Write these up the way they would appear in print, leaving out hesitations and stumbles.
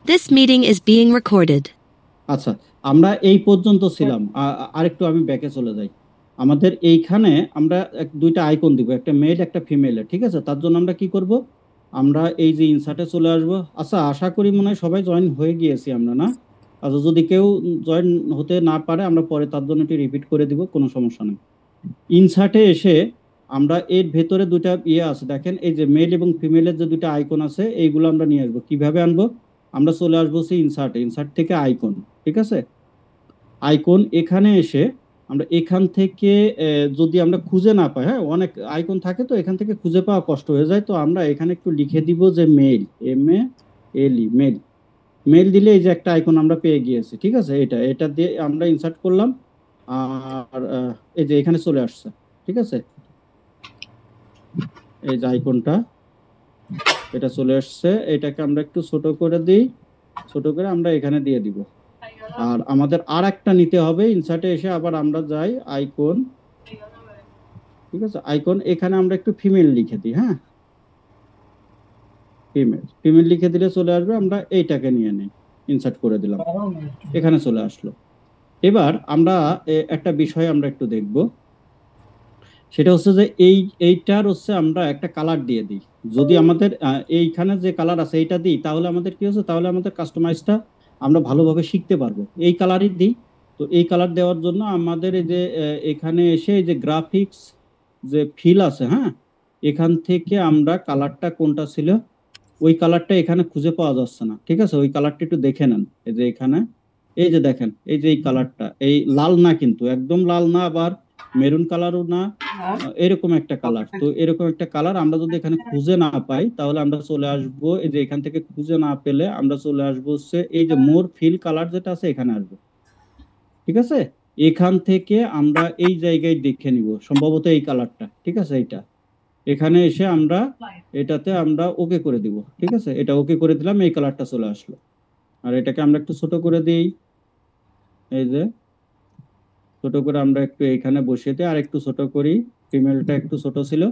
This meeting is being recorded. আচ্ছা, আমরা এই পর্যন্ত ছিলাম। আরেকটু আমি ব্যাকে চলে যাই। আমাদের এইখানে আমরা দুইটা আইকন দিব, একটা মেল একটা ফিমেলের, ঠিক আছে? তার জন্য আমরা কি করব, আমরা এই যে ইনসার্টে চলে আসব। আচ্ছা, আশা করি মনে হয় সবাই জয়েন হয়ে গিয়েছি আমরা, না? আচ্ছা, যদি কেউ জয়েন হতে না পারে আমরা পরে তার জন্য একটু রিপিট করে দিব, কোনো সমস্যা নেই। ইনসার্টে এসে আমরা এর ভেতরে দুইটা আছে, দেখেন এই যে মেল এবং ফিমেলের যে দুইটা আইকন আছে, এইগুলো আমরা নিয়ে আসবো। কিভাবে আনবো? আমরা চলে আসবো সেই ইনসার্ট থেকে আইকন, ঠিক আছে? আইকন এখানে এসে আমরা এখান থেকে যদি আমরা খুঁজে না পাই, হ্যাঁ, অনেক আইকন থাকে তো এখান থেকে খুঁজে পাওয়া কষ্ট হয়ে যায়, তো আমরা এখানে একটু লিখে দিব যে মেল, MALE, মেল। মেল দিলে এই যে একটা আইকন আমরা পেয়ে গিয়েছি, ঠিক আছে? এটা দিয়ে আমরা ইনসার্ট করলাম, আর এই যে এখানে চলে আসছে, ঠিক আছে? এই যে আইকনটা, এটা চলে আসছে। এটাকে আমরা একটু ছোট করে দিই, ছোট করে আমরা এখানে দিয়ে দিব। আর আমাদের আর একটা নিতে হবে, ইনসার্টে এসে আবার আমরা যাই আইকন, ঠিক আছে? আইকন এখানে আমরা একটু ফিমেল লিখে দিই, হ্যাঁ, ফিমেল লিখে দিলে চলে আসবে। আমরা এইটাকে নিয়ে নিই, ইনসার্ট করে দিলাম, এখানে চলে আসলো। এবার আমরা একটা বিষয় আমরা একটু দেখব, সেটা হচ্ছে যে এইটার হচ্ছে আমরা একটা কালার দিয়ে দিই। যদি আমাদের এইখানে যে কালার আছে এইটা দিই, তাহলে আমাদের কি হচ্ছে, তাহলে আমাদের কাস্টমাইজটা আমরা ভালোভাবে শিখতে পারবো। এই কালারই দিই। তো এই কালার দেওয়ার জন্য আমাদের এই যে এখানে এসে এই যে গ্রাফিক্স যে ফিল আছে, হ্যাঁ, এখান থেকে আমরা কালারটা কোনটা ছিল, ওই কালারটা এখানে খুঁজে পাওয়া যাচ্ছে না, ঠিক আছে? ওই কালারটা একটু দেখে নেন। এই যে এখানে, এই যে দেখেন, এই যে এই কালারটা, এই লাল না, কিন্তু একদম লাল না, আবার মেরুন কালারও না, এরকম একটা কালার। তো এরকম একটা কালার আমরা যদি এখানে খুঁজে না পাই, তাহলে আমরা চলে আসবো এই যে এখান থেকে খুঁজে না পেলে আমরা চলে আসবো হচ্ছে এই যে মোর ফিল কালার যেটা আছে, এখানে আসবো, ঠিক আছে? এখান থেকে আমরা এই জায়গায় দেখে নিব সম্ভবত এই কালারটা, ঠিক আছে? এইটা এখানে এসে আমরা এটাতে আমরা ওকে করে দিব, ঠিক আছে? এটা ওকে করে দিলাম, এই কালারটা চলে আসলো। আর এটাকে আমরা একটু ছোট করে দিই, এই যে ছোট করে আমরা একটু এখানে বসিয়ে দিই, আর একটু ছোট করি। ফিমেলটা একটু ছোট ছিল,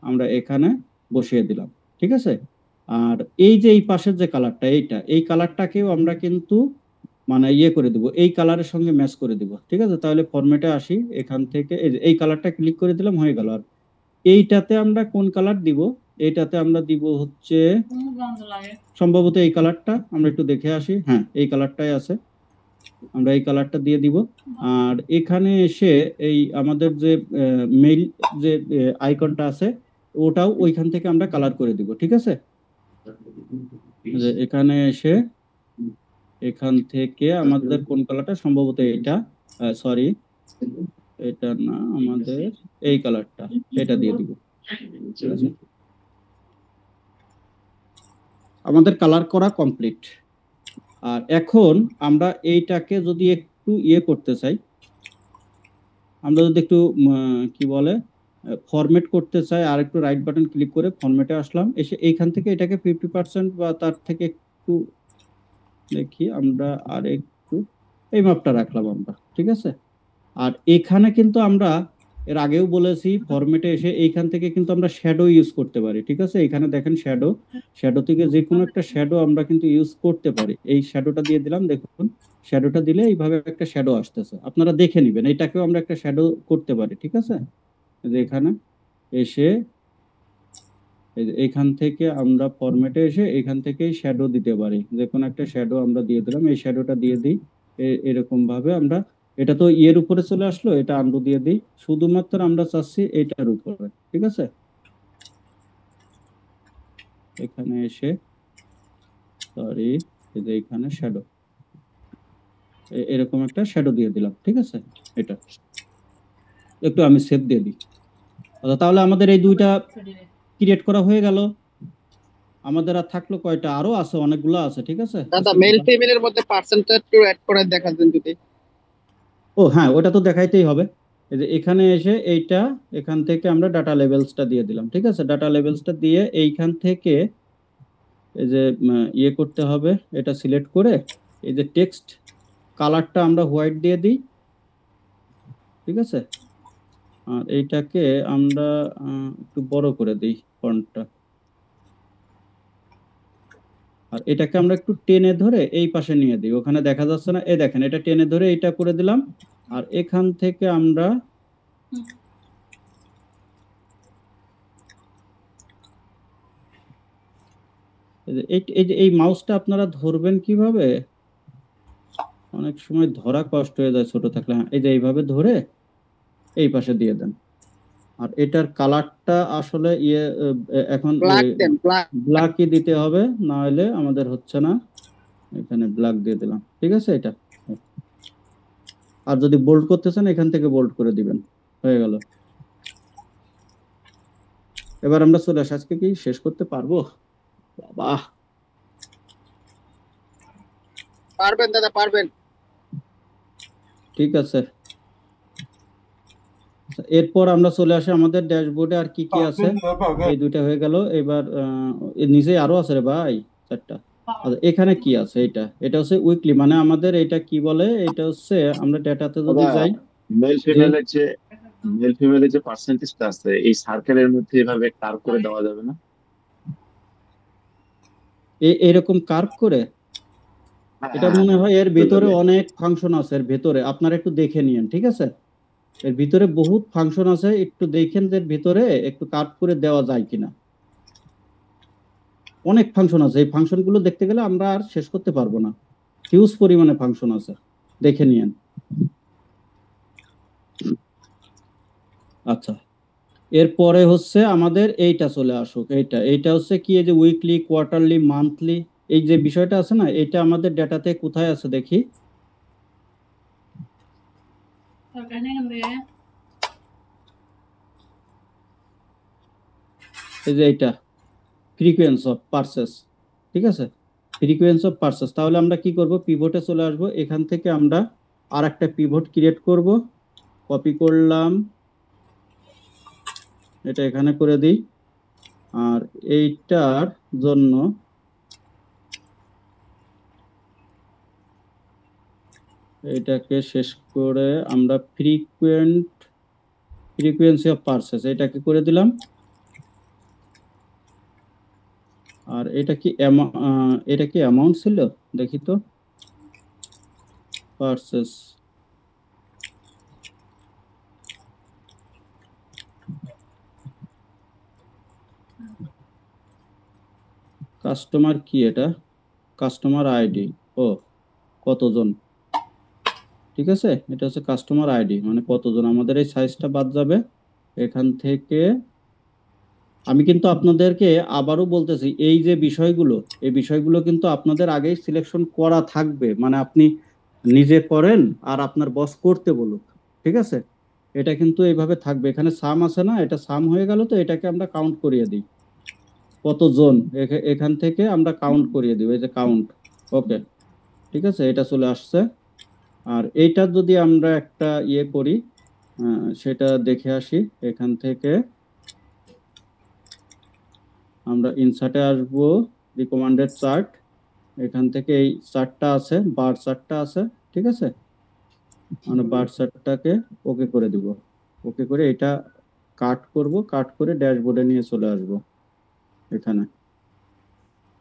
আমরা এখানে বসিয়ে দিলাম, ঠিক আছে? আর এই যে এই পাশের যে কালারটা, এই কালারটাকেও আমরা কিন্তু মানে করে দিব, এই কালারের সঙ্গে ম্যাচ করে দিব, ঠিক আছে? তাহলে ফরম্যাটে আসি, এখান থেকে এই যে এই কালারটা ক্লিক করে দিলাম, হয়ে গেল। আর এইটাতে আমরা কোন কালার দিব? এইটাতে আমরা দিব হচ্ছে সম্ভবত এই কালারটা, আমরা একটু দেখে আসি। হ্যাঁ, এই কালারটাই আছে, আমরা এই কালারটা দিয়ে দিব। আর এখানে এসে এই আমাদের যে মেইল যে আইকনটা আছে, ওটাও ওইখান থেকে আমরা কালার করে দিব, ঠিক আছে? যে এখানে এসে এখান থেকে আমাদের কোন কালারটা, সম্ভবত এটা, সরি, এটা না, আমাদের এই কালারটা, এটা দিয়ে দিব, ঠিক আছে? আমাদের কালার করা কমপ্লিট। আর এখন আমরা এইটাকে যদি একটু করতে চাই, আমরা যদি একটু কি বলে ফরম্যাট করতে চাই, আর একটু রাইট বাটন ক্লিক করে ফরম্যাটে আসলাম, এসে এইখান থেকে এটাকে 50% বা তার থেকে একটু দেখি আমরা, আর একটু এই মাপটা রাখলাম আমরা, ঠিক আছে? আর এখানে কিন্তু আমরা এর আগেও বলেছি, ফরম্যাটে এসে এইখান থেকে কিন্তু আমরা শ্যাডো ইউজ করতে পারি, ঠিক আছে? এখানে দেখেন শ্যাডো, শ্যাডো থেকে যে কোনো একটা শ্যাডো আমরা কিন্তু ইউজ করতে পারি। এই শ্যাডোটা দিয়ে দিলাম, দেখুন শ্যাডোটা দিলে এইভাবে একটা শ্যাডো আসতেছে, আপনারা দেখে নিবেন। এটাকেও আমরা একটা শ্যাডো করতে পারি, ঠিক আছে? যে এখানে এসে এইখান থেকে আমরা ফরম্যাটে এসে এখান থেকেই শ্যাডো দিতে পারি, যে কোনো একটা শ্যাডো আমরা দিয়ে দিলাম, এই শ্যাডোটা দিয়ে দিই। এরকম ভাবে আমরা, এটা তো ইয়ের উপরে চলে আসলো, এটা আন্ডু দিয়ে দিই। শুধুমাত্র আমরা চাচ্ছি এটার উপরে, ঠিক আছে? এখানে এসে, সরি, এই যে এখানে শ্যাডো, এরকম একটা শ্যাডো দিয়ে দিলাম, ঠিক আছে? এটা একটু আমি সেভ দিয়ে দিই। আচ্ছা, তাহলে আমাদের এই দুইটা ক্রিয়েট করা হয়ে গেল। আমাদের আর থাকলো কয়টা? আরো আছে, অনেকগুলো আছে, ঠিক আছে? দাদা মেল ফিমেলের মধ্যে পার্সেন্টটা একটু অ্যাড করে দেখাতেন যদি। ও হ্যাঁ, ওটা তো দেখাইতেই হবে। এই যে এখানে এসে এইটা, এখান থেকে আমরা ডাটা লেভেলসটা দিয়ে দিলাম, ঠিক আছে? ডাটা লেভেলসটা দিয়ে এইখান থেকে এই যে করতে হবে, এটা সিলেক্ট করে এই যে টেক্সট কালারটা আমরা হোয়াইট দিয়ে দিই, ঠিক আছে? আর এইটাকে আমরা একটু বড় করে দিই ফন্টটা। আর এটাকে আমরা একটু টেনে ধরে এই পাশে নিয়ে দিই, ওখানে দেখা যাচ্ছে না, এই দেখেন এটা টেনে ধরে এইটা করে দিলাম। আর এখান থেকে আমরা এই মাউসটা আপনারা ধরবেন কিভাবে, অনেক সময় ধরা কষ্ট হয়ে যায় ছোট থাকলে। হ্যাঁ, এই যে এইভাবে ধরে এই পাশে দিয়ে দেন। আর এটার কালারটা আসলে এখন ব্ল্যাক দেন, ব্ল্যাক। ব্ল্যাকই দিতে হবে, না হলে আমাদের হচ্ছে না। এখানে ব্ল্যাক দিয়ে দিলাম, ঠিক আছে এটা। আর যদি বোল্ড করতে চান এখান থেকে বোল্ড করে দিবেন, হয়ে গেল। এবার আমরা চলে আসি, আজকে কি শেষ করতে পারবো? বাবা, পারবেন দাদা, পারবেন। ঠিক আছে। এরপর আমরা চলে আসি আমাদের ড্যাশবোর্ডে আর কি কি আছে। এই দুইটা হয়ে গেল। এবার এর নিচে আরো আছে রে ভাই, 4টা। আচ্ছা, এখানে কি আছে? এটা হচ্ছে উইকলি, মানে আমাদের এটা কি বলে, এটা হচ্ছে আমরা ডেটাতে যদি দাদা, যাই মেল যে ফিমেলের যে মেল ফিমেলের যে পার্সেন্টেজটা আছে এই সার্কেলের মধ্যে এভাবে কার্ভ করে দেওয়া যাবে না? এরকম কার্ভ করে, হ্যাঁ, এটা হ্যাঁ, মনে হ্যাঁ, হয় এর হয়ে ভেতরে যাবে। অনেক ফাংশন আছে। এর ভেতরে আপনারা একটু দেখে নিয়েন, ঠিক আছে? এর ভিতরে বহুত ফাংশন আছে, একটু দেখেন যে এর ভিতরে একটু কাট করে দেওয়া যায় কিনা। অনেক ফাংশন আছে, এই ফাংশন গুলো দেখতে গেলে আমরা আর শেষ করতে পারবো না, হিউজ পরিমাণে ফাংশন আছে, দেখে নিয়েন। আচ্ছা, এরপরে হচ্ছে আমাদের এইটা চলে আসুক। এইটা হচ্ছে কি, এই যে উইকলি, কোয়ার্টারলি, মান্থলি, এই যে বিষয়টা আছে না, এটা আমাদের ডেটাতে কোথায় আছে দেখি। এই যে এইটা ফ্রিকোয়েন্সি অফ পারচেস, ঠিক আছে? Frequency of purchase. তাহলে আমরা কি করব, পিভটে চলে আসব, এখান থেকে আমরা আর একটা পিভট ক্রিয়েট করব। কপি করলাম, এটা এখানে করে দিই। আর এইটার জন্য এটাকে শেষ করে আমরা ফ্রিকোয়েন্সি অফ পারচেস এটাকে করে দিলাম। আর এটা কি অ্যামাউন্ট ছিল, দেখি তো। পারচেস, কাস্টমার কি, এটা কাস্টমার আইডি। ও, কতজন, ঠিক আছে? এটা হচ্ছে কাস্টমার আইডি, মানে কতজন। আমাদের এই সাইজটা বাদ যাবে এখান থেকে। আমি কিন্তু আপনাদেরকে আবারও বলতেছি, এই যে বিষয়গুলো, এই বিষয়গুলো কিন্তু আপনাদের আগেই সিলেকশন করা থাকবে, মানে আপনি নিজে করেন আর আপনার বস করতে বলুক, ঠিক আছে? এটা কিন্তু এইভাবে থাকবে। এখানে সাম আছে না, এটা সাম হয়ে গেল, তো এটাকে আমরা কাউন্ট করিয়ে দিই। কতজন, এখান থেকে আমরা কাউন্ট করিয়ে দিই, এই যে কাউন্ট। ওকে, ঠিক আছে, এটা চলে আসছে। আর এইটা যদি আমরা একটা করি, সেটা দেখে আসি। এখান থেকে আমরা ইনসার্টে আসবো, রিকমান্ডেড চার্ট। এখান থেকে এই চার্টটা আছে, বার চার্টটা আছে, ঠিক আছে? মানে বার চার্টটাকে ওকে করে দিব। ওকে করে এটা কাট করব, কাট করে ড্যাশবোর্ডে নিয়ে চলে আসব। এখানে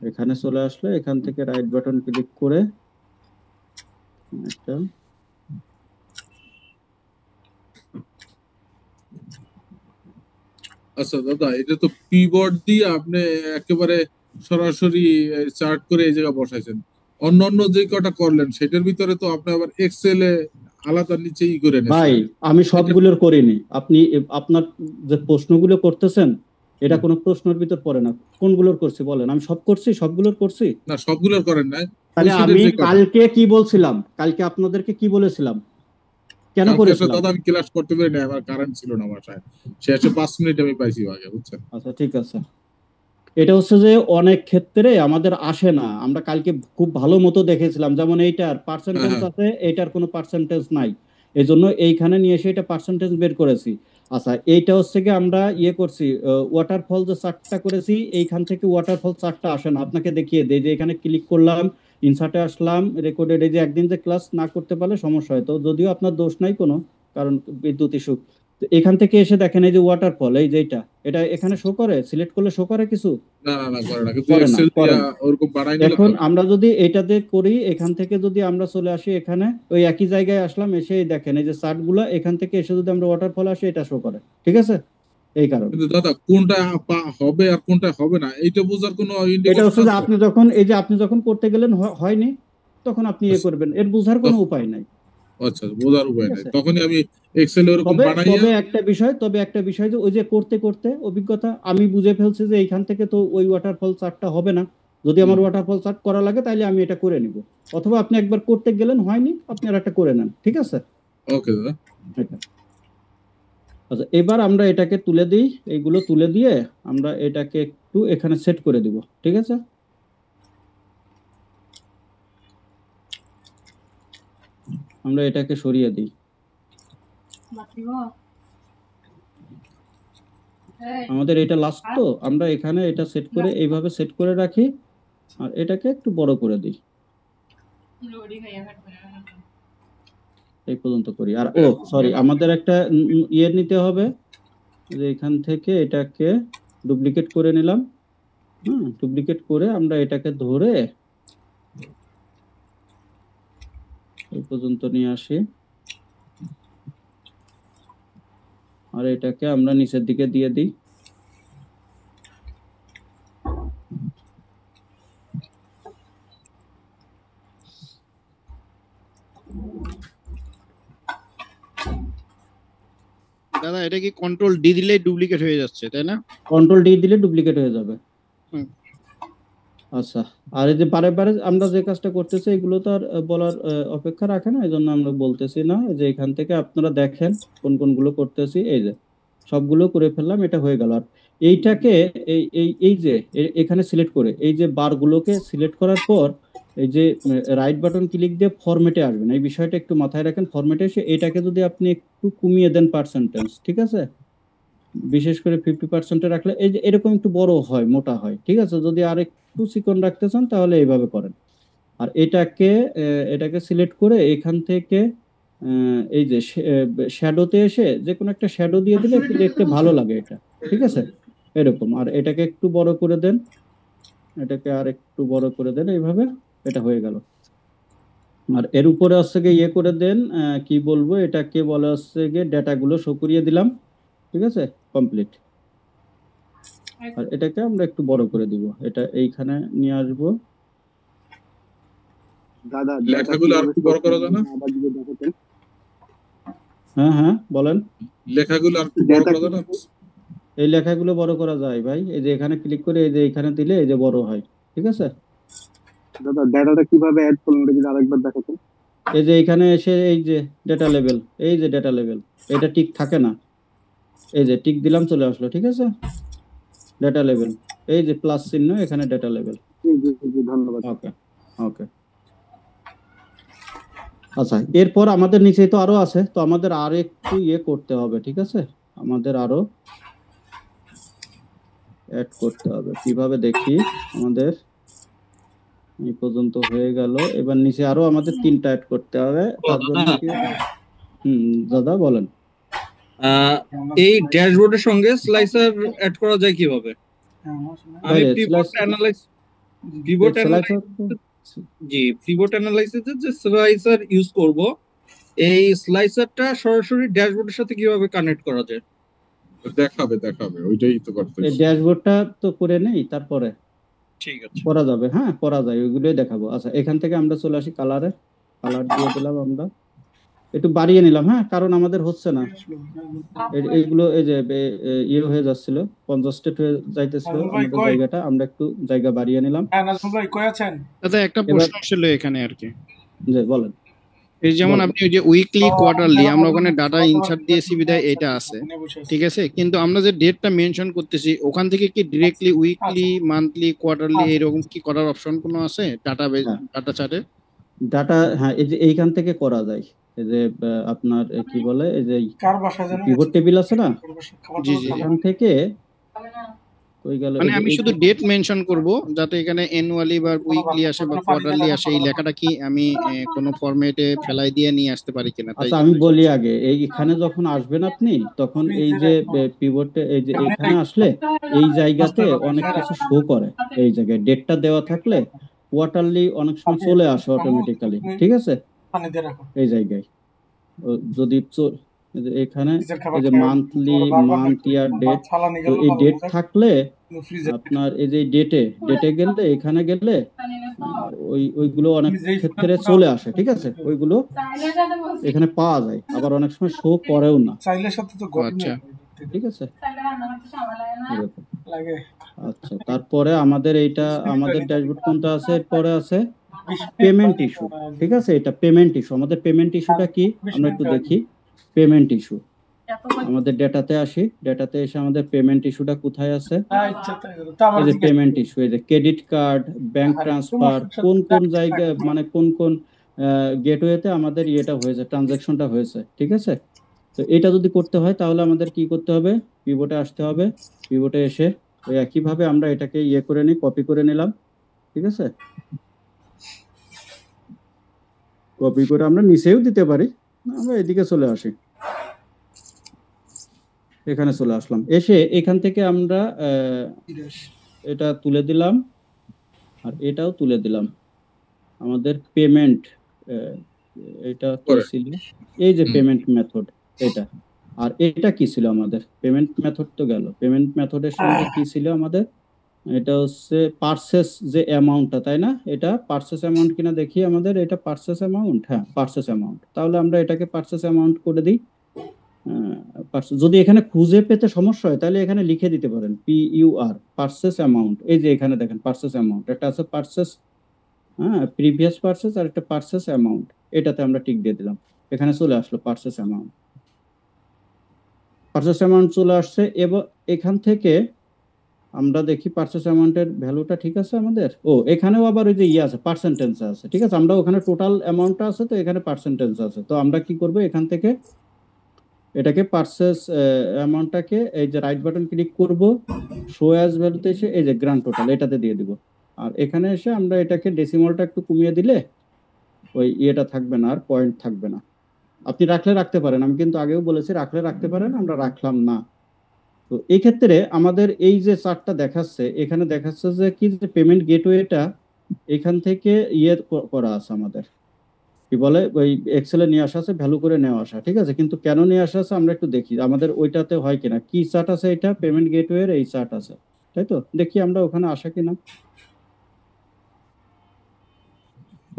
এখানে চলে আসলে এখান থেকে রাইট বাটন ক্লিক করে একটা আচ্ছা দাদা, এটা তো পিভট দিয়ে আপনি একেবারে সরাসরি চার্ট করে এই জায়গা বসাইছেন। অন্যান্য যে কটা করলেন সেটার ভিতরে তো আপনি আবার এক্সেলে আলাদা নিচে করে ভাই, নিয়েছেন। আমি সবগুলোর করিনি। আপনি আপনার যে প্রশ্নগুলো করতেছেন, এটা কোনো প্রশ্নের ভিতর পড়ে না। কোনগুলোর করছি বলেন? আমি সব করছি, সবগুলোর করছি। না, সবগুলোর করেন নাই। তাহলে আমি কালকে কি বলছিলাম, কালকে আপনাদেরকে কি বলেছিলাম, কেন করেছিলাম? দাদা আমি ক্লাস করতে পারি না, আমার কারেন্ট ছিল না বাসায়। শেষে 5 মিনিট আমি পাইছি আগে, বুঝছেন? আচ্ছা, ঠিক আছে। এটা হচ্ছে যে অনেক ক্ষেত্রে আমাদের আসে না। আমরা কালকে খুব ভালো মতো দেখেছিলাম, যেমন এইটার পার্সেন্টেজ আছে, এইটার কোনো পার্সেন্টেজ নাই, এই জন্য এইখানে নিয়ে এসে এটা পার্সেন্টেজ বের করেছি। আচ্ছা, এইটা হচ্ছে কি আমরা করছি, ওয়াটারফল যে চার্টটা করেছি, এইখান থেকে ওয়াটারফল চার্টটা আসে না। আপনাকে দেখিয়ে দেই, যে এখানে ক্লিক করলাম, ইনসার্টে আসলাম, রেকর্ডেড। এই যে একদিন যে ক্লাস না করতে পারলে সমস্যা হয়, তো যদিও আপনার দোষ নাই কোনো, কারণ বিদ্যুৎ ইস্যু। তো এখান থেকে এসে দেখেন এই যে ওয়াটারফল, এই যে এটা এখানে শো করে, সিলেক্ট করলে শো করে কিছু? না না না, করে না, কিন্তু করে না, এক্সেল করে দিয়া না। ওরকম বানাই নিলে এখন হবে। আমরা যদি এটাতে করি, এখান থেকে যদি আমরা চলে আসি এখানে, ওই একই জায়গায় আসলাম, এসে এই দেখেন এই যে চার্ট গুলা, এখান থেকে এসে যদি আমরা ওয়াটারফল আসি, এটা শো করে, ঠিক আছে? এই কারণে কিন্তু দাদা কোনটা হবে আর কোনটা হবে না এইটা বোঝার কোনো এটা ইন্ডিকেশন হচ্ছে যে আছে? আপনি যখন করতে গেলেন হয়নি, তখন আপনি ইয়ে করবেন, এর বোঝার কোনো উপায় নাই, আচ্ছা, বোঝার উপায় ঠিক নাই, আছে? তখনই আমি এক্সেল ওরকম তবে বানাইয়া। তবে একটা বিষয় যে ওই যে করতে করতে অভিজ্ঞতা আমি বুঝে ফেলছি যে এইখান থেকে তো ওই ওয়াটারফল চার্টটা হবে না, যদি আমার ওয়াটারফল চার্ট করা লাগে তাহলে আমি এটা করে নিব, অথবা আপনি একবার করতে গেলেন হয়নি, আপনি আর একটা করে নেন, ঠিক আছে? ওকে দাদা। এটা আচ্ছা, এবার আমরা এটাকে তুলে দিই, এইগুলো তুলে দিয়ে আমরা এটাকে একটু এখানে সেট করে দিব, ঠিক আছে? আমরা এটাকে সরিয়ে দিই, আমাদের এটা লাস্ট, তো আমরা এখানে এটা সেট করে এইভাবে সেট করে রাখি, আর এটাকে একটু বড় করে দিই, এই পর্যন্ত করি। আর সরি, আমাদের একটা ইয়ে নিতে হবে, যে এখান থেকে এটাকে ডুপ্লিকেট করে নিলাম, ডুপ্লিকেট করে আমরা এটাকে ধরে এই পর্যন্ত নিয়ে আসি, আর এটাকে আমরা নিচের দিকে দিয়ে দিই। দাদা এটা কি কন্ট্রোল ডি দিলেই ডুপ্লিকেট হয়ে যাচ্ছে, তাই না? কন্ট্রোল ডি দিলে ডুপ্লিকেট হয়ে যাবে। হুম। আচ্ছা, আর এই যে বারে বারে আমরা যে কাজটা করতেছি, এগুলো তো আর বলার অপেক্ষা রাখে না, এই জন্য আমরা বলতেছি না। যে এখান থেকে আপনারা দেখেন কোন কোনগুলো করতেছি, এই যে সবগুলো করে ফেললাম, এটা হয়ে গেল। আর এইটাকে এই যে এখানে সিলেক্ট করে এই যে বারগুলোকে সিলেক্ট করার পর এই যে রাইট বাটন ক্লিক দিয়ে ফরম্যাটে আসবেন, এই বিষয়টা একটু মাথায় রাখেন। ফরম্যাটে এসে এটাকে যদি আপনি একটু কমিয়ে দেন পার্সেন্টেজ, ঠিক আছে, বিশেষ করে 50% রাখলে এই যে এরকম একটু বড় হয়, মোটা হয়, ঠিক আছে? যদি আর একটু চিকন রাখতে চান তাহলে এইভাবে করেন। আর এটাকে সিলেক্ট করে এখান থেকে এই যে শ্যাডোতে এসে যে কোনো একটা শ্যাডো দিয়ে দিলে একটু দেখতে ভালো লাগে এটা, ঠিক আছে? এরকম। আর এটাকে একটু বড় করে দেন, এটাকে আর একটু বড় করে দেন, এইভাবে এটা হয়ে গেল। আর এর উপরে হচ্ছে গিয়ে ইয়ে করে দেন, কি বলবো, এটাকে বলা হচ্ছে গিয়ে ডেটাগুলো শো করিয়ে দিলাম, ঠিক আছে? কমপ্লিট। আর এটাকে আমরা একটু বড় করে দিব, এটা এইখানে নিয়ে আসবো। দাদা লেখাগুলো আর একটু বড় করা যায় না? হ্যাঁ হ্যাঁ, বলেন। লেখাগুলো আর একটু বড় করা যায় না? এই লেখাগুলো বড় করা যায় ভাই, এই যে এখানে ক্লিক করে এই যে এখানে দিলে এই যে বড় হয়, ঠিক আছে? দাদা ডেটাটা কিভাবে অ্যাড করলেন এটা যদি আরেকবার দেখাতেন। এই যে এখানে এসে এই যে ডেটা লেভেল, এই যে ডেটা লেভেল, এটা টিক থাকে না, এই যে টিক দিলাম চলে আসলো, ঠিক আছে? ডেটা লেভেল, এই যে প্লাস চিহ্ন, এখানে ডেটা লেভেল। ধন্যবাদ। ওকে ওকে। আচ্ছা, এরপর আমাদের নিচে তো আরো আছে, তো আমাদের আর একটু ইয়ে করতে হবে, ঠিক আছে? আমাদের আরো অ্যাড করতে হবে, কিভাবে দেখি। আমাদের এই পর্যন্ত হয়ে গেল, এবার নিচে আরো আমাদের 3টা অ্যাড করতে হবে, তার জন্য কি? দাদা বলেন। এই ড্যাশবোর্ডের সঙ্গে স্লাইসার অ্যাড করা যায় কিভাবে? আমি পিভট অ্যানালাইসিসের যে স্লাইসার ইউজ করব, এই স্লাইসারটা সরাসরি ড্যাশবোর্ডের সাথে কিভাবে কানেক্ট করা যায়? দেখাবে ওইটাই তো করতে। এই ড্যাশবোর্ডটা তো করে নেই, তারপরে ঠিক আছে, করা যাবে, হ্যাঁ করা যায়, ওইগুলোই দেখাবো। আচ্ছা, এখান থেকে আমরা চলে আসি কালারে, কালার দিয়ে দিলাম, আমরা একটু বাড়িয়ে নিলাম, হ্যাঁ, কারণ আমাদের হচ্ছে না এইগুলো, এই যে ইয়ে হয়ে যাচ্ছিল, কনজাস্টেড হয়ে যাইতেছিল আমাদের জায়গাটা, আমরা একটু জায়গা বাড়িয়ে নিলাম। দাদা একটা প্রশ্ন ছিল এখানে আর কি, যে বলেন। এই যেমন আপনি ওই যে উইকলি কোয়ার্টারলি আমরা ওখানে ডাটা ইনসার্ট দিয়েছি বিধায় এটা আছে, ঠিক আছে, কিন্তু আমরা যে ডেটটা মেনশন করতেছি ওখান থেকে কি ডিরেক্টলি উইকলি মান্থলি কোয়ার্টারলি এরকম কি করার অপশন কোনো আছে ডাটা চার্টে? ডাটা, হ্যাঁ, এই যে এইখান থেকে করা যায়, এই যে আপনার কি বলে, এই যে পিভট টেবিল আছে না, জি জি, এখান থেকে ওই গেল মানে আমি শুধু ডেট মেনশন করব, যাতে এখানে অ্যানুয়ালি বা উইকলি আসে বা কোয়ার্টারলি আসে, এই লেখাটা কি আমি কোনো ফরম্যাটে ফেলাই দিয়ে নিয়ে আসতে পারি কিনা, তাই আচ্ছা আমি বলি আগে, এইখানে যখন আসবেন আপনি তখন এই যে পিভটে, এই যে এখানে আসলে এই জায়গাতে অনেক কিছু শো করে। এই জায়গায় ডেটটা দেওয়া থাকলে কোয়ার্টারলি অনেক সময় চলে আসে অটোমেটিক্যালি, ঠিক আছে। এই জায়গায় যদি এই যে এখানে এই যে মান্থলি, মান্থ, ইয়ার, ডেট, তো এই ডেট থাকলে আপনার এই যে ডেটে গেলে, এখানে গেলে ওইগুলো অনেক ক্ষেত্রে চলে আসে, ঠিক আছে। ওইগুলো এখানে পাওয়া যায়, আবার অনেক সময় শো করেও না, আচ্ছা ঠিক আছে। এরকম। আচ্ছা, তারপরে আমাদের এইটা, আমাদের ড্যাশবোর্ড কোনটা আছে, এরপরে আছে পেমেন্ট ইস্যু, ঠিক আছে। এটা পেমেন্ট ইস্যু, আমাদের পেমেন্ট ইস্যুটা কি আমরা একটু দেখি। পেমেন্ট ইস্যু আমাদের ডেটাতে আসি, ডেটাতে এসে আমাদের পেমেন্ট ইস্যুটা কোথায় আছে, এই যে পেমেন্ট ইস্যু, এই যে ক্রেডিট কার্ড, ব্যাংক ট্রান্সফার, কোন কোন জায়গায় মানে কোন কোন গেটওয়েতে আমাদের ইয়েটা হয়েছে, ট্রানজাকশনটা হয়েছে, ঠিক আছে। তো এটা যদি করতে হয় তাহলে আমাদের কি করতে হবে, পিভটে আসতে হবে। পিভটে এসে ওই একইভাবে আমরা এটাকে ইয়ে করে নিই, কপি করে নিলাম, ঠিক আছে। কপি করে আমরা নিচেও দিতে পারি, আমরা এদিকে চলে আসি, এখানে চলে আসলাম। এসে এখান থেকে আমরা এটা তুলে দিলাম আর এটাও তুলে দিলাম। আমাদের পেমেন্ট, এটা কি ছিল, এই যে পেমেন্ট মেথড এটা, আর এটা কি ছিল আমাদের পেমেন্ট মেথড, তো গেল। পেমেন্ট মেথডের সঙ্গে কি ছিল আমাদের, এটা হচ্ছে পারচেস যে অ্যামাউন্টটা, তাই না। এটা পারচেস অ্যামাউন্ট কিনা দেখি, আমাদের এটা পারচেস অ্যামাউন্ট, হ্যাঁ পারচেস অ্যামাউন্ট। তাহলে আমরা এটাকে পারচেস অ্যামাউন্ট করে দিই। যদি এখানে খুঁজে পেতে সমস্যা হয় তাহলে এখানে লিখে দিতে পারেন PUR, পারচেস অ্যামাউন্ট। এই যে এখানে দেখেন পারচেস অ্যামাউন্ট, একটা আছে পারচেস, হ্যাঁ প্রিভিয়াস পারচেস, আর একটা পারচেস অ্যামাউন্ট, এটাতে আমরা টিক দিয়ে দিলাম। এখানে চলে আসলো পারচেস অ্যামাউন্ট, পারচেস অ্যামাউন্ট চলে আসছে। এবং এখান থেকে আমরা দেখি পারচেস অ্যামাউন্টের ভ্যালুটা ঠিক আছে আমাদের। ও এখানেও আবার ওই যে ইয়ে আছে, পার্সেন্টেজ আছে, ঠিক আছে। আমরা ওখানে টোটাল অ্যামাউন্টটা আছে, তো এখানে পার্সেন্টেজ আছে। তো আমরা কি করব, এখান থেকে এটাকে পারচেস অ্যামাউন্টটাকে এই যে রাইট বাটন ক্লিক করব, শো অ্যাজ ভ্যালুতে এসে এই যে গ্র্যান্ড টোটাল এটাতে দিয়ে দিব। আর এখানে এসে আমরা এটাকে ডেসিমালটা একটু কমিয়ে দিলে ওই ইয়েটা থাকবে না, আর পয়েন্ট থাকবে না। আপনি রাখলে রাখতে পারেন, আমি কিন্তু আগেও বলেছি রাখলে রাখতে পারেন, আমরা রাখলাম না। তো এই ক্ষেত্রে আমাদের এই যে চার্টটা দেখাচ্ছে, এখানে দেখাচ্ছে যে কি, যে পেমেন্ট গেটওয়েটা এখান থেকে ইয়ে করা আছে আমাদের, কি বলে ওই এক্সেলে নিয়ে আসা আছে, ভ্যালু করে নেওয়া আসা, ঠিক আছে। কিন্তু কেন নিয়ে আসা আছে আমরা একটু দেখি আমাদের ওইটাতে হয় কিনা। কি চার্ট আছে এটা, পেমেন্ট গেটওয়ের এই চার্ট আছে, তাই তো। দেখি আমরা ওখানে আসা কিনা।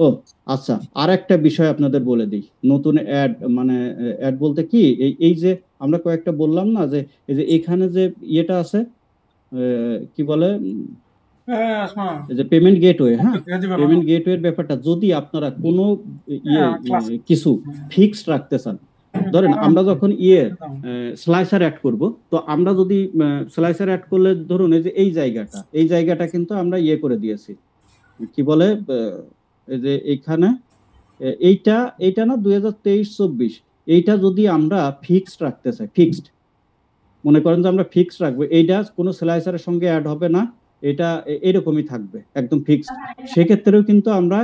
ও আচ্ছা, আর একটা বিষয় আপনাদের বলে দিই, নতুন অ্যাড, মানে অ্যাড বলতে কি, এই যে আমরা কয়েকটা বললাম না, যে এই যে এখানে যে ইয়েটা আছে, কি বলে, এই যে পেমেন্ট গেটওয়ে, হ্যাঁ পেমেন্ট গেটওয়ের ব্যাপারটা যদি আপনারা কোনো ইয়ে কিছু ফিক্সড রাখতে চান, ধরেন আমরা যখন স্লাইসার অ্যাড করব, তো আমরা যদি স্লাইসার অ্যাড করলে ধরুন এই যে এই জায়গাটা কিন্তু আমরা ইয়ে করে দিয়েছি, কি বলে, এই যে এইখানে এইটা না 2023-24, এইটা যদি আমরা ফিক্সড রাখতে চাই, ফিক্সড মনে করেন যে আমরা ফিক্সড রাখবো, এইটা কোনো স্লাইসারের সঙ্গে অ্যাড হবে না, এটা এরকমই থাকবে একদম ফিক্সড। সেক্ষেত্রেও কিন্তু আমরা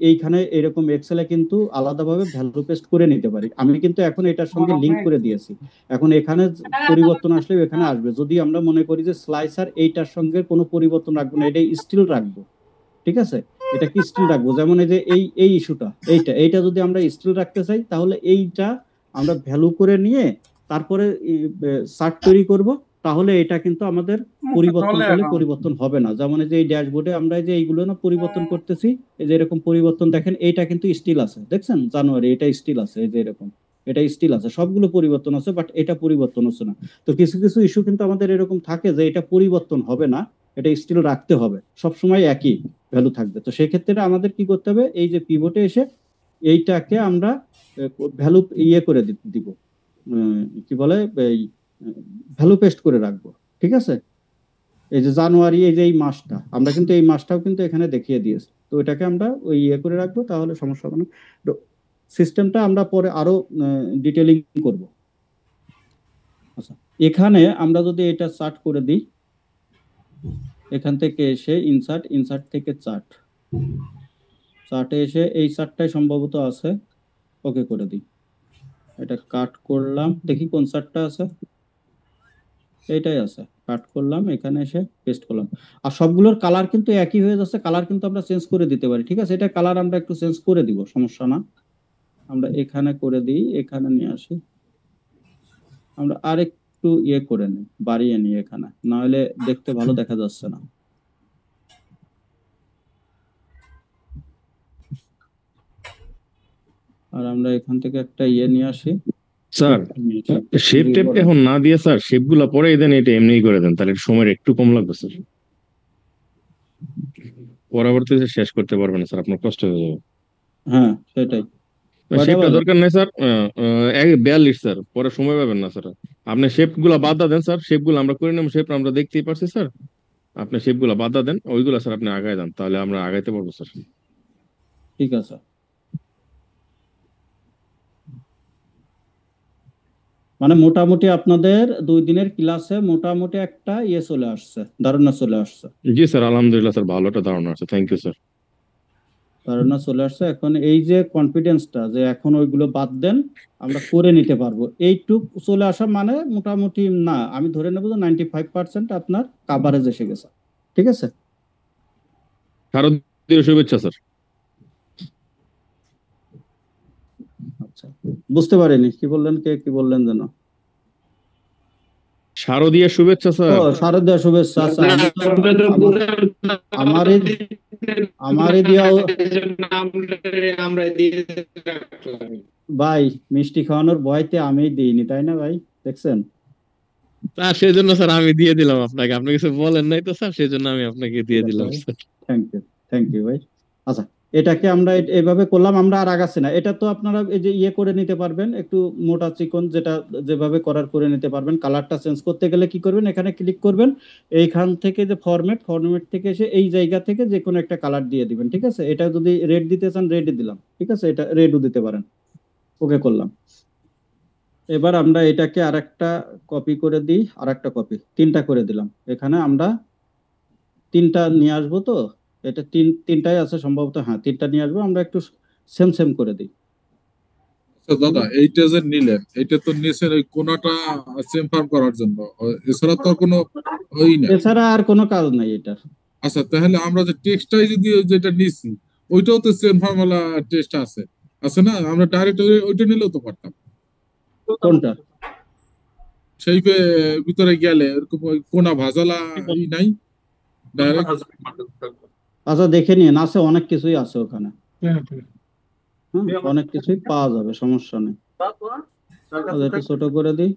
এইখানে এরকম এক্সেলে কিন্তু আলাদাভাবে ভ্যালু পেস্ট করে নিতে পারি। আমি কিন্তু এখন এটার সঙ্গে লিংক করে দিয়েছি, এখন এখানে পরিবর্তন আসলে এখানে আসবে। যদি আমরা মনে করি যে স্লাইসার এইটার সঙ্গে কোনো পরিবর্তন রাখবো না, এটা স্টিল রাখবো, ঠিক আছে, এটা কি স্টিল রাখবো। যেমন এই যে এই ইস্যুটা, এইটা যদি আমরা স্টিল রাখতে চাই, তাহলে এইটা আমরা ভ্যালু করে নিয়ে তারপরে চার্ট তৈরি করব, তাহলে এটা কিন্তু আমাদের পরিবর্তন করলে পরিবর্তন হবে না। যেমন এই যে এই ড্যাশবোর্ডে আমরা যে এইগুলো না পরিবর্তন করতেছি, এই যে এরকম পরিবর্তন দেখেন, এইটা কিন্তু স্টিল আছে, দেখছেন জানুয়ারি এটা স্টিল আছে, এই যে এরকম এটা স্টিল আছে, সবগুলো পরিবর্তন আছে, বাট এটা পরিবর্তন হচ্ছে না। তো কিছু কিছু ইস্যু কিন্তু আমাদের এরকম থাকে যে এটা পরিবর্তন হবে না, এটা স্টিল রাখতে হবে, সবসময় একই ভ্যালু থাকবে। তো সেক্ষেত্রে আমাদের কি করতে হবে, এই যে পিভটে এসে এইটাকে আমরা ভ্যালু ইয়ে করে দিব, কি বলে, এই ভ্যালু পেস্ট করে রাখবো, ঠিক আছে। এই যে জানুয়ারি, এই যে এই মাসটা, আমরা কিন্তু এই মাসটাও কিন্তু এখানে দেখিয়ে দিয়েছি, তো এটাকে আমরা ওই ইয়ে করে রাখবো, তাহলে সমস্যা হবে না। তো সিস্টেমটা আমরা পরে আরো ডিটেইলিং করব। আচ্ছা, এখানে আমরা যদি এটা চার্ট করে দিই, এখান থেকে এসে ইনসার্ট, ইনসার্ট থেকে চার্ট, চার্টে এসে এই চার্টটাই সম্ভবত আছে, ওকে করে দিই। এটা কাট করলাম, দেখি কোন চার্টটা আছে, এইটাই আছে, কাট করলাম, এখানে এসে পেস্ট করলাম। আর সবগুলোর কালার কিন্তু একই হয়ে যাচ্ছে, কালার কিন্তু আমরা চেঞ্জ করে দিতে পারি, ঠিক আছে? এটা কালার আমরা একটু চেঞ্জ করে দিব, সমস্যা না। আমরা এখানে করে দিই, এখানে নিয়ে আসি, আমরা আরেকটু ইয়ে করে নিই, বাড়িয়ে নিই এখানে, না হলে দেখতে ভালো দেখা যাচ্ছে না। আর আমরা এখান থেকে একটা ইয়ে নিয়ে আসি, স্যার শেপ টেপ এখন না দিয়ে স্যার শেপ গুলা পরে দেন, এটা এমনিই করে দেন, তাহলে সময় একটু কম লাগবে স্যার, পরবর্তীতে শেষ করতে পারবেন স্যার, আপনার কষ্ট হয়ে যাবে। হ্যাঁ সেটাই। শেপটা দরকার নেই স্যার, 42 স্যার, পরে সময় পাবেন না স্যার। আপনি শেপ গুলা বাদ দেন স্যার, শেপ গুলো আমরা করে নেব, শেপ আমরা দেখতেই পারছি স্যার, আপনি শেপ গুলা বাদ দেন, ওইগুলা স্যার আপনি আগায় দেন, তাহলে আমরা আগাইতে পারবো স্যার। ঠিক আছে। মানে মোটামুটি আপনাদের 2 দিনের ক্লাসে মোটামুটি একটা ইয়ে চলে আসছে, ধারণা চলে আসছে। জি স্যার, আলহামদুলিল্লাহ স্যার, ভালো একটা ধারণা আছে, থ্যাংক ইউ স্যার। ধারণা চলে আসছে, এখন এই যে কনফিডেন্সটা যে এখন ওইগুলো বাদ দেন আমরা করে নিতে পারবো, এইটুক চলে আসা মানে মোটামুটি, না আমি ধরে নেবো যে 95% আপনার কাভারেজ এসে গেছে, ঠিক আছে? শারদীয় শুভেচ্ছা স্যার। আচ্ছা, বুঝতে পারিনি কি বললেন, কে কি বললেন যেন? শারদীয় শুভেচ্ছা ও স্যার। শারদীয় শুভেচ্ছা। আচ্ছা, আমারই আমারই দিয়া ভাই, মিষ্টি খাওয়ানোর ভয়তে আমি দিইনি, তাই না ভাই? দেখছেন? স্যার সেজন্য স্যার আমি দিয়ে দিলাম আপনাকে, আপনি কিছু বলেন নাই তো স্যার, সেজন্য আমি আপনাকে দিয়ে দিলাম স্যার। থ্যাংক ইউ ভাই। আচ্ছা, এটাকে আমরা এইভাবে করলাম, আমরা আর আগাচ্ছি না। এটা তো আপনারা এই যে ইয়ে করে নিতে পারবেন, একটু মোটা চিকন যেটা যেভাবে করার করে নিতে পারবেন। কালারটা চেঞ্জ করতে গেলে কি করবেন, এখানে ক্লিক করবেন, এইখান থেকে যে ফরম্যাট থেকে এসে এই জায়গা থেকে যে কোনো একটা কালার দিয়ে দিবেন, ঠিক আছে? এটা যদি রেড দিতে চান রেডই দিলাম, ঠিক আছে? এটা রেডও দিতে পারেন, ওকে করলাম। এবার আমরা এটাকে আরেকটা কপি করে দিই, আরেকটা কপি, 3টা করে দিলাম। এখানে আমরা 3টা নিয়ে আসবো, তো এটা তিনটাই আছে সম্ভবত, হ্যাঁ 3টা নিয়ে আসবো, আমরা একটু সেম সেম করে দিই। আচ্ছা দাদা, এইটা যে নিলেন, এটা তো নিয়েছেন ওই কোনাটা চেম্পার করার জন্য, এছাড়া তো আর কোনো ওই না। এছাড়া আর কোনো কাজ নাই এটার। আচ্ছা, তাহলে আমরা যে টেক্সটাই যদি যেটা নিছি, ওইটাও তো সেম ফর্মুলা টেক্সট আছে, আছে না? আমরা ডাইরেক্ট ওইটা নিলেও তো পারতাম। কোনটা? সেই ভিতরে গেলে এরকম ওই কোনা ভাজালা নাই ডাইরেক্ট। আচ্ছা দেখে নিন, আছে অনেক কিছুই আছে ওখানে, হ্যাঁ অনেক কিছুই পাওয়া যাবে, সমস্যা নেই। আচ্ছা, একটু ছোট করে দিই,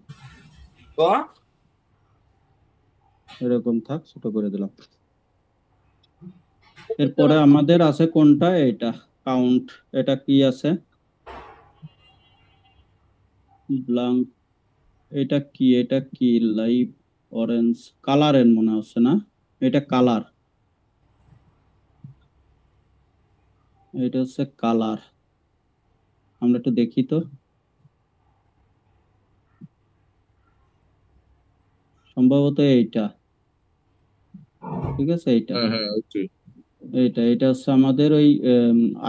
এরকম থাক, ছোট করে দিলাম। এরপরে আমাদের আছে কোনটা, এটা কাউন্ট, এটা কি আছে, ব্লাঙ্ক, এটা কি, এটা কি লাইভ অরেঞ্জ কালারের মনে হচ্ছে না, এটা কালার, এটা হচ্ছে কালার। আমরা একটু দেখি তো, সম্ভবত এইটা, ঠিক আছে? এইটা হ্যাঁ ওইটাই। এটা হচ্ছে আমাদের ওই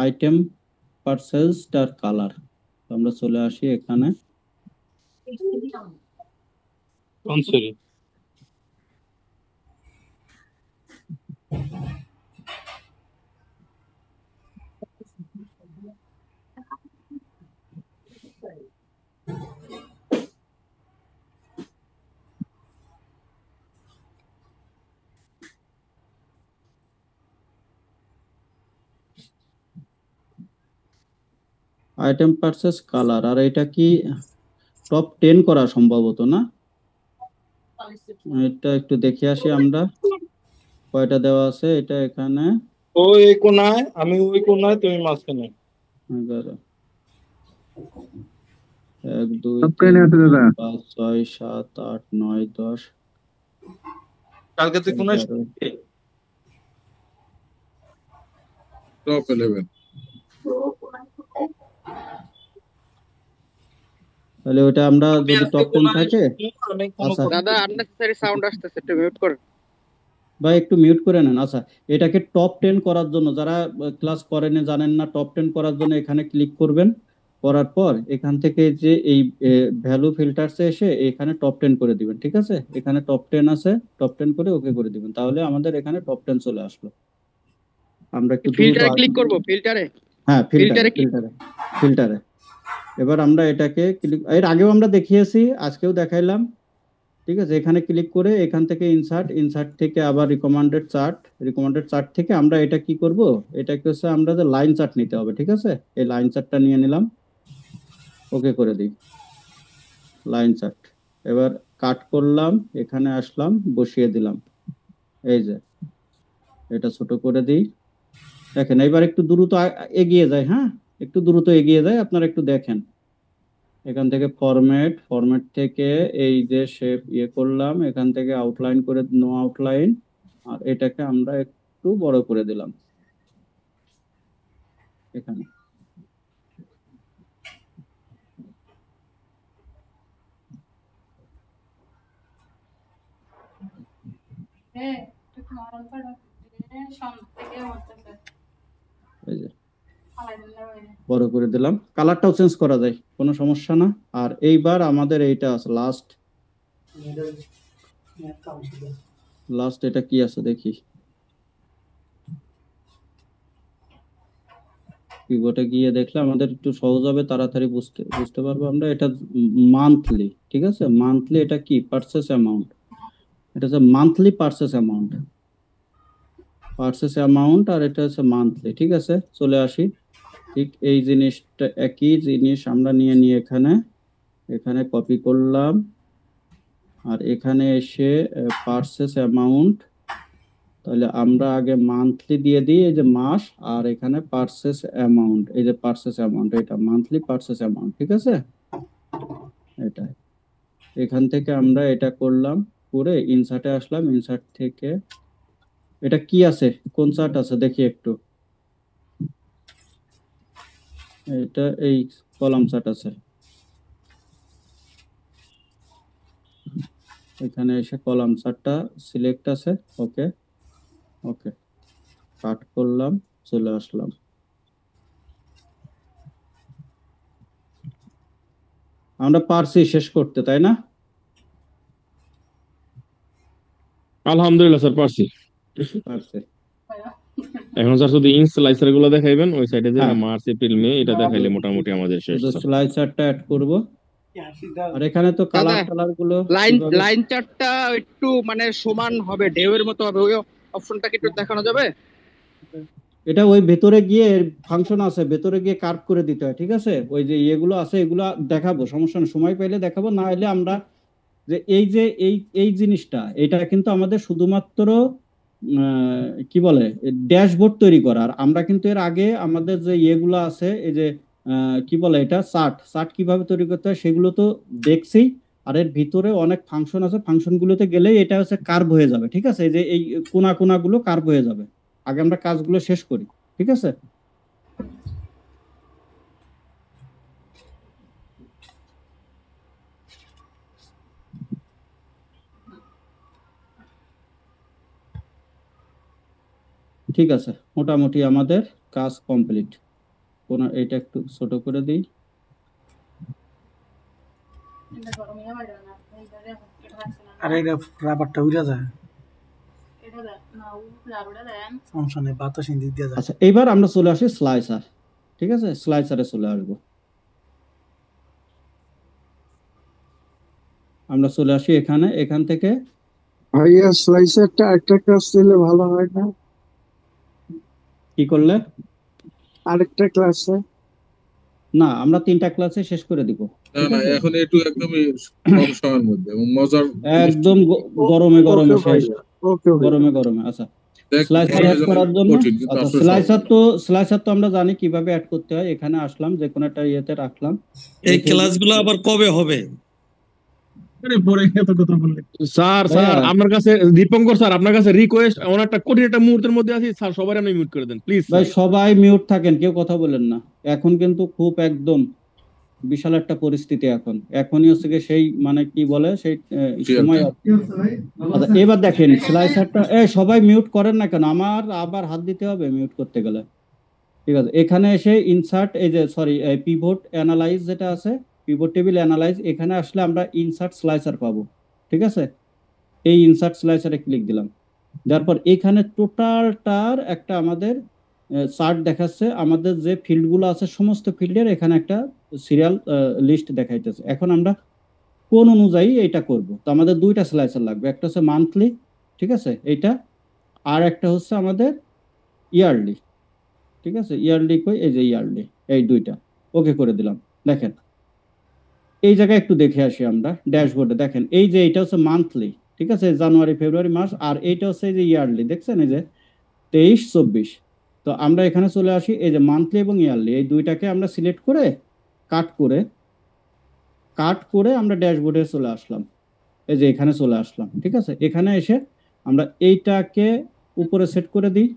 আইটেম পারচেজড কালার। আমরা চলে আসি এখানে, আইটেম পারচেজ কালার, আর এটা কি টপ 10 করা সম্ভবত না? এটা একটু দেখে আসি আমরা, কয়টা দেওয়া আছে এটা এখানে, ওই এই কোনায়, আমি ওই কোনায়, তুমি মাঝখানে। 11, 1 2 3 4 5 6 7 8 9 10, কালকে তুই কোনায় 11। টপ 11 তাহলে ওটা আমরা যদি টপ 10 থাকে, আচ্ছা দাদা আননেসেসারি সাউন্ড আসতেছে, একটু মিউট করেন। ভাই একটু মিউট করে নেন। আচ্ছা, এটাকে টপ 10 করার জন্য যারা ক্লাস করেন জানেন না, টপ 10 করার জন্য এখানে ক্লিক করবেন। করার পর এখান থেকে যে এই ভ্যালু ফিল্টারসে এসে এখানে টপ 10 করে দিবেন, ঠিক আছে? এখানে টপ 10 আছে, টপ 10 করে ওকে করে দিবেন, তাহলে আমাদের এখানে টপ 10 চলে আসলো। আমরা একটু দ্রুত ফিল্টারে ক্লিক করব, ফিল্টারে হ্যাঁ ফিল্টারে কি ফিল্টারে এবার আমরা এটাকে ক্লিক, এর আগেও আমরা দেখিয়েছি, আজকেও দেখাইলাম, ঠিক আছে? এখানে ক্লিক করে এখান থেকে ইনসার্ট থেকে আবার রিকমেন্ডেড চার্ট থেকে আমরা এটা কি করব, এটাকে হচ্ছে আমরা যে লাইন চার্ট নিতে হবে, ঠিক আছে? এই লাইন চার্টটা নিয়ে নিলাম, ওকে করে দিই লাইন চার্ট। এবার কাট করলাম, এখানে আসলাম, বসিয়ে দিলাম, এই যে এটা ছোট করে দিই। দেখেন এবার একটু দ্রুত এগিয়ে যায়, হ্যাঁ একটু দ্রুত এগিয়ে যায়, আপনারা একটু দেখেন। এখান থেকে ফরম্যাট থেকে এই যে শেপ করলাম, এখান থেকে আউটলাইন করে নো আউটলাইন, আর এটাকে আমরা একটু বড় করে দিলাম এখানে। এই যে বড় করে দিলাম, কালারটাও চেঞ্জ করা যায়, কোনো সমস্যা না। আর এইবার আমাদের এইটা আছে লাস্ট এটা কি আছে দেখি, কিবোর্ডে গিয়ে দেখলে আমাদের একটু সহজ হবে, তাড়াতাড়ি বুঝতে পারবো আমরা। এটা মান্থলি, ঠিক আছে? মান্থলি এটা কি পারচেস অ্যামাউন্ট, এটা হচ্ছে মান্থলি পারচেস অ্যামাউন্ট, আর এটা হচ্ছে মান্থলি, ঠিক আছে? চলে আসি, ঠিক এই জিনিসটা একই জিনিস আমরা নিয়ে এখানে কপি করলাম, আর এখানে এসে পারচেস অ্যামাউন্ট, তাহলে আমরা আগে মান্থলি দিয়ে দিই, এই যে মাস, আর এখানে পারচেস অ্যামাউন্ট, এই যে পারচেস অ্যামাউন্ট, এটা মান্থলি পারচেস অ্যামাউন্ট, ঠিক আছে? এটা এখান থেকে আমরা এটা করলাম, করে ইনসার্টে আসলাম, ইনসার্ট থেকে এটা কি আছে, কোন চার্ট আছে দেখি একটু, এটা এই কলাম চার্ট আছে, এখানে এসে কলাম চার্টটা সিলেক্ট আছে, ওকে কাট করলাম, চলে আসলাম। আমরা পারছি শেষ করতে, তাই না? আলহামদুলিল্লাহ স্যার, পারছি। পারছি। এখন স্যার শুধু ইঞ্চ স্লাইসার গুলো দেখাইবেন, ওই সাইডে যে হ্যাঁ। মার্চ এপ্রিল মে এটা দেখাইলে মোটামুটি আমাদের শেষ শুধু স্যার। স্লাইসারটা অ্যাড করব, আর এখানে তো কালার গুলো লাইন চার্টটা একটু মানে সমান হবে, ঢেউয়ের মতো হবে, ওই অপশনটা কি একটু দেখানো যাবে? এটা ওই ভেতরে গিয়ে ফাংশন আছে, ভেতরে গিয়ে কার্ভ করে দিতে হয়, ঠিক আছে? ওই যে ইয়েগুলো আছে এগুলো দেখাবো, সমস্যা নেই, সময় পেলে দেখাবো, না হলে আমরা যে এই জিনিসটা, এটা কিন্তু আমাদের শুধুমাত্র কি বলে ড্যাশবোর্ড তৈরি করার। আমরা কিন্তু এর আগে আমাদের যে ইয়েগুলো আছে, এই যে কি বলে এটা চার্ট কিভাবে তৈরি করতে হয় সেগুলো তো দেখছি, আর এর ভিতরে অনেক ফাংশন আছে, ফাংশনগুলোতে গেলেই এটা হচ্ছে কার্ভ হয়ে যাবে, ঠিক আছে? এই যে এই কোনাগুলো কার্ভ হয়ে যাবে। আগে আমরা কাজগুলো শেষ করি, ঠিক আছে? ঠিক আছে, মোটামুটি আমাদের কাজ কমপ্লিট। এটা একটু ছোট করে দিই, আরে এটা রাবারটা উড়ে যায়, সমস্যা নেই, বাতাস ইন্দিক দিয়ে যায়। আচ্ছা এইবার আমরা চলে আসি স্লাইসার, ঠিক আছে? স্লাইসারে চলে আসবো, আমরা চলে আসি এখান থেকে। ভাইয়া স্লাইসারটা একটা ক্লাস দিলে ভালো হয় না? কি করলে? আরেকটা ক্লাসে না, আমরা 3টা ক্লাসে শেষ করে দিব। না এখন একটু একদমই কম সময়ের মধ্যে এবং মজার একদম গরমে শেষ, গরমে। আচ্ছা, স্লাইসার অ্যাড করার জন্য, আচ্ছা স্লাইসার তো আমরা জানি কিভাবে অ্যাড করতে হয়। এখানে আসলাম, যে কোনো একটা ইয়েতে রাখলাম। এই ক্লাসগুলো আবার কবে হবে? স্যার আপনার কাছে দীপঙ্কর স্যার, আপনার কাছে রিকোয়েস্ট, আমার একটা কঠিন একটা মুহূর্তের মধ্যে আছি স্যার, সবাই আপনি মিউট করে দেন প্লিজ। ভাই সবাই মিউট থাকেন, কেউ কথা বলেন না, এখন কিন্তু খুব একদম বিশাল একটা পরিস্থিতি এখনই হচ্ছে গিয়ে সেই মানে কি বলে সেই সময়। আচ্ছা এবার দেখেন স্লাইসারটা সবাই মিউট করেন না কেন, আমার আবার হাত দিতে হবে মিউট করতে গেলে। ঠিক আছে, এখানে এসে ইনসার্ট এই যে সরি পিভট অ্যানালাইজ যেটা আছে, পিভট টেবিল অ্যানালাইজ, এখানে আসলে আমরা ইনসার্ট স্লাইসার পাবো। ঠিক আছে, এই ইনসার্ট স্লাইসারে ক্লিক দিলাম, তারপর এখানে টোটালটার একটা আমাদের চার্ট দেখাচ্ছে, আমাদের যে ফিল্ডগুলো আছে সমস্ত ফিল্ডের এখানে একটা সিরিয়াল লিস্ট দেখাইতেছে। এখন আমরা কোন অনুযায়ী এটা করব, তো আমাদের দুইটা স্লাইসার লাগবে, একটা হচ্ছে মান্থলি, ঠিক আছে এইটা, আর একটা হচ্ছে আমাদের ইয়ারলি। ঠিক আছে, ইয়ারলি কই, এই যে ইয়ারলি, এই দুইটা ওকে করে দিলাম। দেখেন এই জায়গায় একটু দেখে আসি আমরা ড্যাশবোর্ডে, দেখেন এই যে এইটা হচ্ছে মান্থলি, ঠিক আছে, জানুয়ারি ফেব্রুয়ারি মার্চ, আর এইটা হচ্ছে এই যে ইয়ারলি, দেখছেন এই যে 23-24। তো আমরা এখানে চলে আসি, এই যে মান্থলি এবং ইয়ারলি এই দুইটাকে আমরা সিলেক্ট করে কাট করে আমরা ড্যাশবোর্ডে চলে আসলাম, এই যে এখানে চলে আসলাম। ঠিক আছে, এখানে এসে আমরা এইটাকে উপরে সেট করে দিই।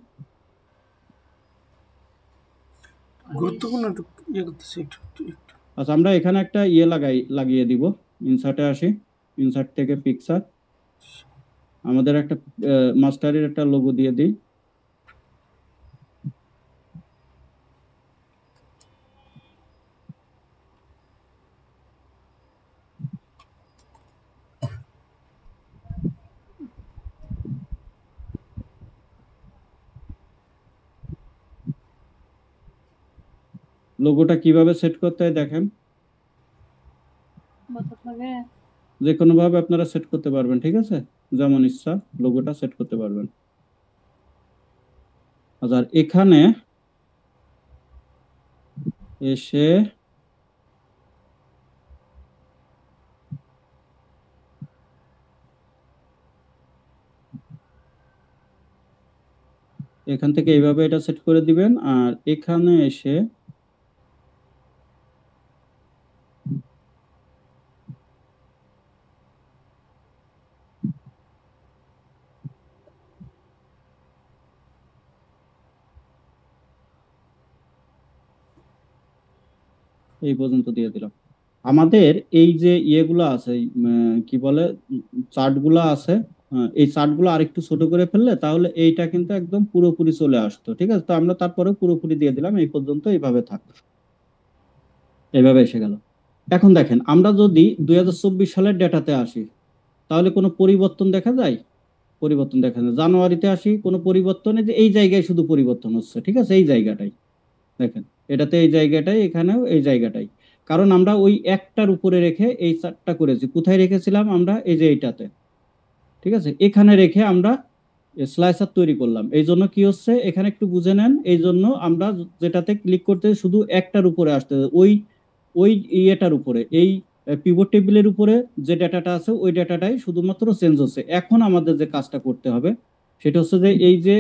গুরুত্বপূর্ণ একটু ইয়ে করতেছি একটু। আচ্ছা আমরা এখানে একটা লাগিয়ে দিব, ইনসার্টে আসি, ইনসার্ট থেকে পিকচার, আমাদের একটা মাস্টারের একটা লোগো দিয়ে দিই। লোগোটা কিভাবে সেট করতে হয় দেখেন, যে কোনো ভাবে আপনারা সেট করতে পারবেন। ঠিক আছে, যেমন ইচ্ছা লোগোটা সেট করতে পারবেন। আচ্ছা এখানে এসে এখান থেকে এইভাবে এটা সেট করে দিবেন, আর এখানে এসে এই পর্যন্ত দিয়ে দিলাম। আমাদের এই যে ইয়েগুলো আছে কি বলে চার্টগুলো আছে, এই চার্টগুলো আরেকটু ছোট করে ফেললে তাহলে এইটা কিন্তু একদম পুরোপুরি চলে আসতো। ঠিক আছে, তো আমরা তারপরে পুরোপুরি দিয়ে দিলাম, এই পর্যন্ত এইভাবে থাক, এইভাবে এসে গেল। এখন দেখেন আমরা যদি 2024 সালের ডেটাতে আসি তাহলে কোনো পরিবর্তন দেখা যায়? পরিবর্তন দেখা যায়। জানুয়ারিতে আসি, কোনো পরিবর্তনে যে এই জায়গায় শুধু পরিবর্তন হচ্ছে। ঠিক আছে, এই জায়গাটাই দেখেন, এটাতে এই জায়গাটাই, এখানেও এই জায়গাটাই, কারণ আমরা ওই একটার উপরে রেখে এই চারটা করেছি। কোথায় রেখেছিলাম আমরা? এই যে এইটাতে। ঠিক আছে, এখানে রেখে আমরা স্লাইসার তৈরি করলাম। এই জন্য কি হচ্ছে এখানে একটু বুঝে নেন, এই জন্য আমরা যেটাতে ক্লিক করতে শুধু একটার উপরে আসতে, ওই ওই ইয়েটার উপরে, এই পিভট টেবিলের উপরে যে ডাটাটা আছে ওই ডাটাটাই শুধুমাত্র চেঞ্জ হচ্ছে। এখন আমাদের যে কাজটা করতে হবে সেটা হচ্ছে যে এই যে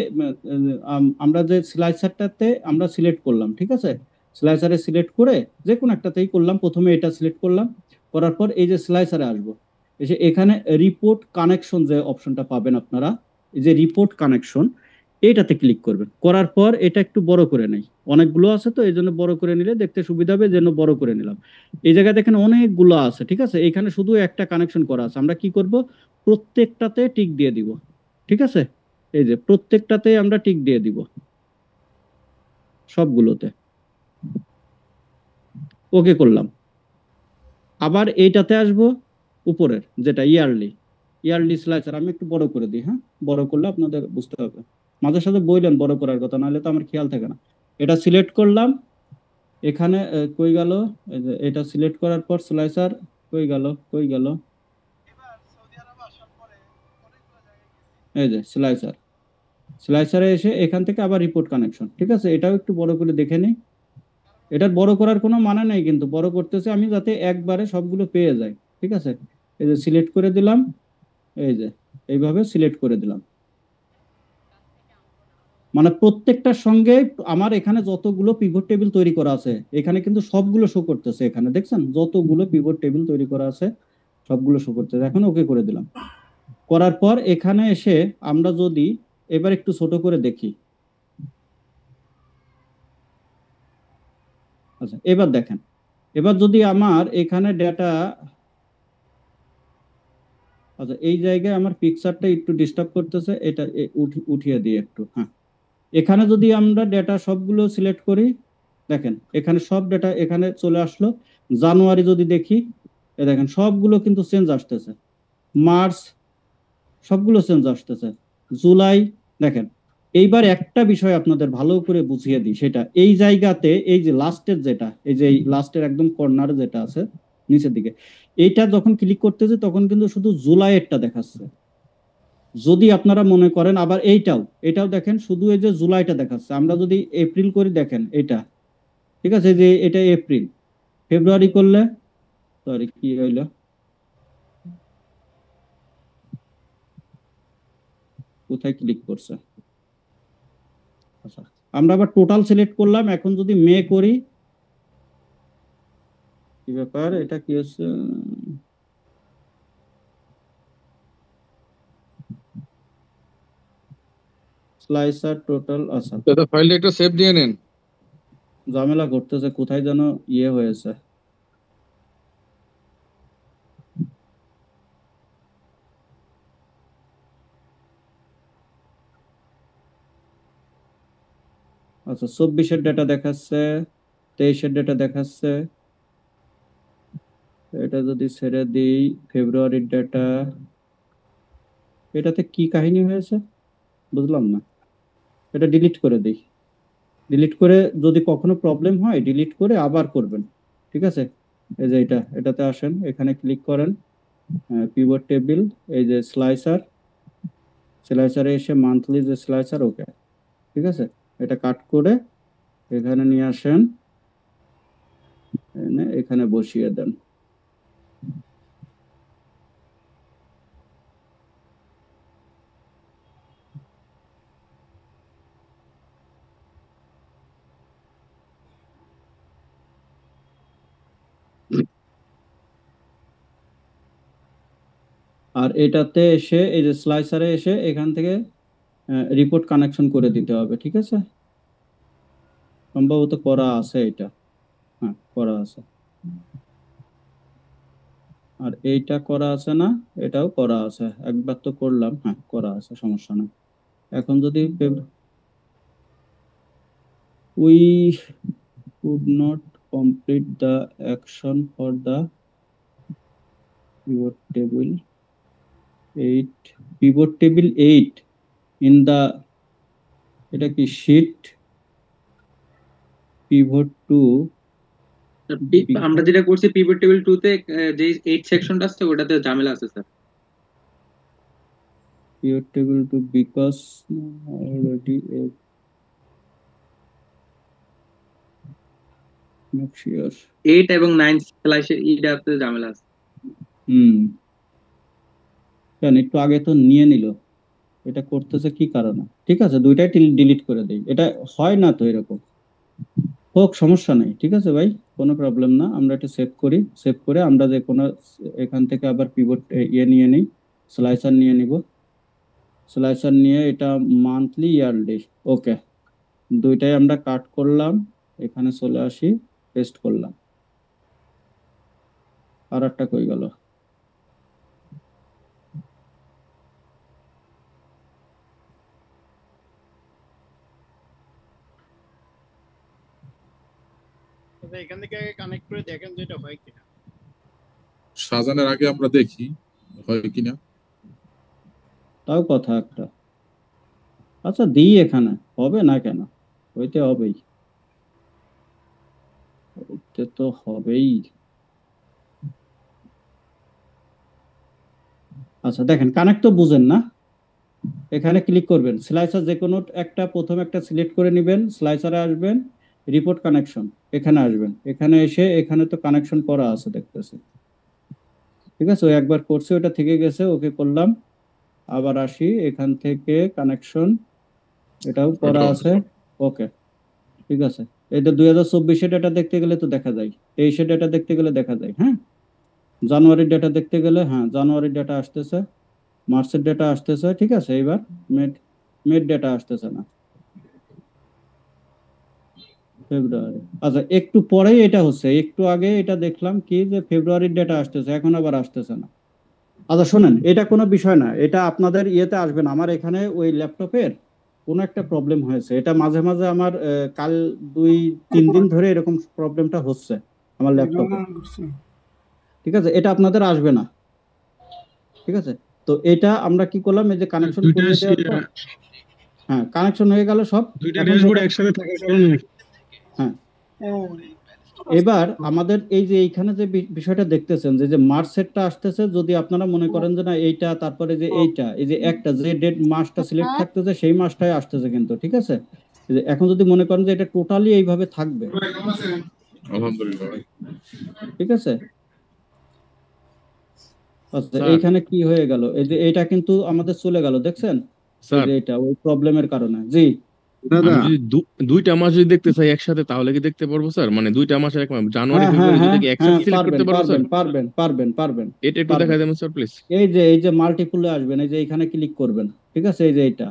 আমরা যে স্লাইসারটাতে আমরা সিলেক্ট করলাম, ঠিক আছে, স্লাইসারে সিলেক্ট করে যে কোনো একটাতেই করলাম, প্রথমে এটা সিলেক্ট করলাম, করার পর এই যে স্লাইসারে আসবো, এসে এখানে রিপোর্ট কানেকশন যে অপশনটা পাবেন আপনারা, এই যে রিপোর্ট কানেকশন, এইটাতে ক্লিক করবেন। করার পর এটা একটু বড় করে নেই, অনেকগুলো আছে তো এই জন্য বড় করে নিলে দেখতে সুবিধা হবে, যেন বড় করে নিলাম। এই জায়গায় দেখেন অনেকগুলো আছে। ঠিক আছে, এখানে শুধু একটা কানেকশন করা আছে, আমরা কি করব প্রত্যেকটাতে টিক দিয়ে দিব। ঠিক আছে, এই যে প্রত্যেকটাতে আমরা টিক দিয়ে দিব, সবগুলোতে ওকে করলাম। আবার এইটাতে আসবো, উপরের যেটা ইয়ারলি স্লাইসার, আমি একটু বড় করে দিই, হ্যাঁ বড় করলে আপনাদের বুঝতে হবে, মাঝে সাথে বললেন বড় করার কথা, নাহলে তো আমার খেয়াল থাকে না। এটা সিলেক্ট করলাম, এখানে কই গেল, এটা সিলেক্ট করার পর স্লাইসার কই গেল, এই যে স্লাইসারে এসে এখান থেকে আবার রিপোর্ট কানেকশন। ঠিক আছে, এটাও একটু বড় করে দেখে নিই। এটার বড় করার কোনো মানে নেই, কিন্তু বড় করতেছে আমি যাতে একবারে সবগুলো পেয়ে যাই। ঠিক আছে, এই যে সিলেক্ট করে দিলাম, এই যে এইভাবে সিলেক্ট করে দিলাম, মানে প্রত্যেকটার সঙ্গে আমার এখানে যতগুলো পিভট টেবিল তৈরি করা আছে এখানে কিন্তু সবগুলো শো করতেছে। এখানে দেখছেন যতগুলো পিভট টেবিল তৈরি করা আছে সবগুলো শো করতেছে। এখন ওকে করে দিলাম। করার পর এখানে এসে আমরা যদি এবার একটু ছোট করে দেখি, আচ্ছা এবার দেখেন এবার যদি আমার এখানে ডেটা, আচ্ছা এই জায়গায় আমার পিকচারটা একটু ডিস্টার্ব করতেছে, এটা উঠিয়ে দিই একটু। হ্যাঁ, এখানে যদি আমরা ডেটা সবগুলো সিলেক্ট করি, দেখেন এখানে সব ডেটা এখানে চলে আসলো। জানুয়ারি যদি দেখি, দেখেন সবগুলো কিন্তু চেঞ্জ আসতেছে। মার্চ সবগুলো চেঞ্জ আসতেছে। জুলাই দেখেন। এইবার একটা বিষয় আপনাদের ভালো করে বুঝিয়ে দিই, সেটা এই জায়গাতে এই যে লাস্টের যেটা, এই যে লাস্টের একদম কর্নারে যেটা আছে নিচের দিকে, এইটা যখন ক্লিক করতেছে তখন কিন্তু শুধু জুলাইয়েরটা দেখাচ্ছে। যদি আপনারা মনে করেন আবার এটাও দেখেন শুধু এই যে জুলাইটা দেখাচ্ছে। আমরা যদি এপ্রিল করি, দেখেন এটা, ঠিক আছে, যে এটা এপ্রিল। ফেব্রুয়ারি করলে, সরি কি হইলো, কোথায় ক্লিক করছে, আচ্ছা আমরা আবার টোটাল সিলেক্ট করলাম। এখন যদি মে করি, কি ব্যাপার, এটা কি হচ্ছে, স্লাইসার টোটাল, আচ্ছা দাদা ফাইলটা একটু সেভ দিয়ে নেন। ঝামেলা করতেছে, কোথায় যেন ইয়ে হয়েছে। আচ্ছা 24-এর ডেটা দেখাচ্ছে, 23-এর ডেটা দেখাচ্ছে। এটা যদি ছেড়ে দিই, ফেব্রুয়ারির ডেটা, এটাতে কি কাহিনী হয়েছে বুঝলাম না। এটা ডিলিট করে দিই। ডিলিট করে, যদি কখনো প্রবলেম হয় ডিলিট করে আবার করবেন, ঠিক আছে। এই যে এটাতে আসেন, এখানে ক্লিক করেন, পিভট টেবিল, এই যে স্লাইসারে এসে মান্থলি যে স্লাইসার, ওকে ঠিক আছে। এটা কাট করে এখানে নিয়ে আসেন, এখানে বসিয়ে দেন। আর এটাতে এসে এই যে স্লাইসারে এসে এখান থেকে রিপোর্ট কানেকশন করে দিতে হবে, ঠিক আছে। সম্ভবত করা আছে এটা, হ্যাঁ করা আছে। আর এইটা করা আছে না, এটাও করা আছে, একবার তো করলাম, হ্যাঁ করা আছে, সমস্যা নেই। এখন যদি we could not complete the action for the pivot table 8, pivot table 8 in the, এটা কি sheet pivot 2, আমরা যেটা করছি পিভট টেবিল 2 তে যে 8 সেকশনটা আছে ওটাতে ঝামেলা আছে sir. pivot table 2 because already not sure 8 এবং 9 স্ল্যাশে ইটাতে ঝামেলা আছে। কেন একটু আগে তো নিয়ে নিল, এটা করতেছে কি কারণে? ঠিক আছে, দুইটাই ডিলিট করে দেই, এটা হয় না তো এরকম হোক, সমস্যা নেই, ঠিক আছে ভাই, কোনো প্রবলেম না। আমরা এটা সেভ করি, সেভ করে আমরা যে কোনো এখান থেকে আবার পিভট নিয়ে নিই, স্লাইসার নিয়ে নিব। স্লাইসার নিয়ে এটা মান্থলি ইয়ারলি, ওকে, দুইটাই আমরা কাট করলাম, এখানে চলে আসি, পেস্ট করলাম। আর একটা কই গেল, এখান থেকে কানেক্ট করে দেখেন যে এটা হয় কিনা। সাজানোর আগে আমরা দেখি হয় কিনা। তাও কথা একটা, আচ্ছা দিই, এখানে হবে না কেন, হইতে হবেই, হইতে তো হবেই। আচ্ছা দেখেন, কানেক্ট তো বুঝেন না, এখানে ক্লিক করবেন, স্লাইসার যে কোনো একটা প্রথম একটা সিলেক্ট করে নেবেন, স্লাইসারে আসবেন, রিপোর্ট কানেকশন, এখানে আসবেন, এখানে এসে এখানে তো কানেকশন করা আছে দেখতেছি, ঠিক আছে। ওই একবার করছে, ওটা থেকে গেছে, ওকে করলাম, আবার আসি, এখান থেকে কানেকশন, এটাও করা আছে, ওকে ঠিক আছে। এটা 2024-এর ডেটা দেখতে গেলে তো দেখা যায়, 23-এর ডেটা দেখতে গেলে দেখা যায়, হ্যাঁ। জানুয়ারির ডেটা দেখতে গেলে, হ্যাঁ জানুয়ারির ডেটা আসতেছে, মার্চের ডেটা আসতেছে, ঠিক আছে। এবার মেড ডেটা আসতেছে না, ফেব্রুয়ারি, আচ্ছা একটু পরেই এটা হচ্ছে, একটু আগে এটা দেখলাম কি যে ফেব্রুয়ারির ডেটা আসতেছে, এখন আবার আসতেছে না। আচ্ছা শোনেন, এটা কোনো বিষয় না, এটা আপনাদের ইয়েতে আসবে না। আমার এখানে ওই ল্যাপটপের কোনো একটা প্রবলেম হয়েছে, এটা মাঝে মাঝে আমার কাল 2-3 দিন ধরে এরকম প্রবলেমটা হচ্ছে আমার ল্যাপটপে। ঠিক আছে, এটা আপনাদের আসবে না। ঠিক আছে, তো এটা আমরা কি করলাম, এই যে কানেকশন করিয়ে দেওয়ার পর, হ্যাঁ কানেকশন হয়ে গেল সব। দুইটা এখন ড্যাশবোর্ড দেখেন, একসাথে থাকার কারণে হ্যাঁ এবার আমাদের এই যে এইখানে যে বিষয়টা দেখতেছেন যে যে মার্চ সেটটা আসতেছে, যদি আপনারা মনে করেন যে না এইটা, তারপরে যে এইটা, এই যে একটা যে ডেট মাসটা সিলেক্ট থাকতেছে সেই মাসটাই আসতেছে কিন্তু, ঠিক আছে। এই যে এখন যদি মনে করেন যে এটা টোটালি এইভাবে থাকবে, আলহামদুলিল্লাহ ভাই। ঠিক আছে। আচ্ছা স্যার এইখানে কি হয়ে গেল, এই যে এইটা কিন্তু আমাদের চলে গেল, দেখছেন এই স্যার যে এটা ওই প্রবলেমের কারণে। জি দাদা আমি যদি দুইটা মাস যদি দেখতে চাই একসাথে তাহলে কি দেখতে পারবো স্যার? মানে দুইটা মাসের এক মাস, জানুয়ারি হ্যাঁ হ্যাঁ ফেব্রুয়ারি হ্যাঁ দুইটাকে হ্যাঁ একসাথে সিলেক্ট পারবেন করতে পারবো স্যার? পারবেন পারবেন পারবেন পারবেন এটা একটু দেখা পারবেন। দেবেন স্যার প্লিজ। এই যে মাল্টিপুলে আসবেন, এই যে এখানে ক্লিক করবেন, ঠিক আছে। এই যে এইটা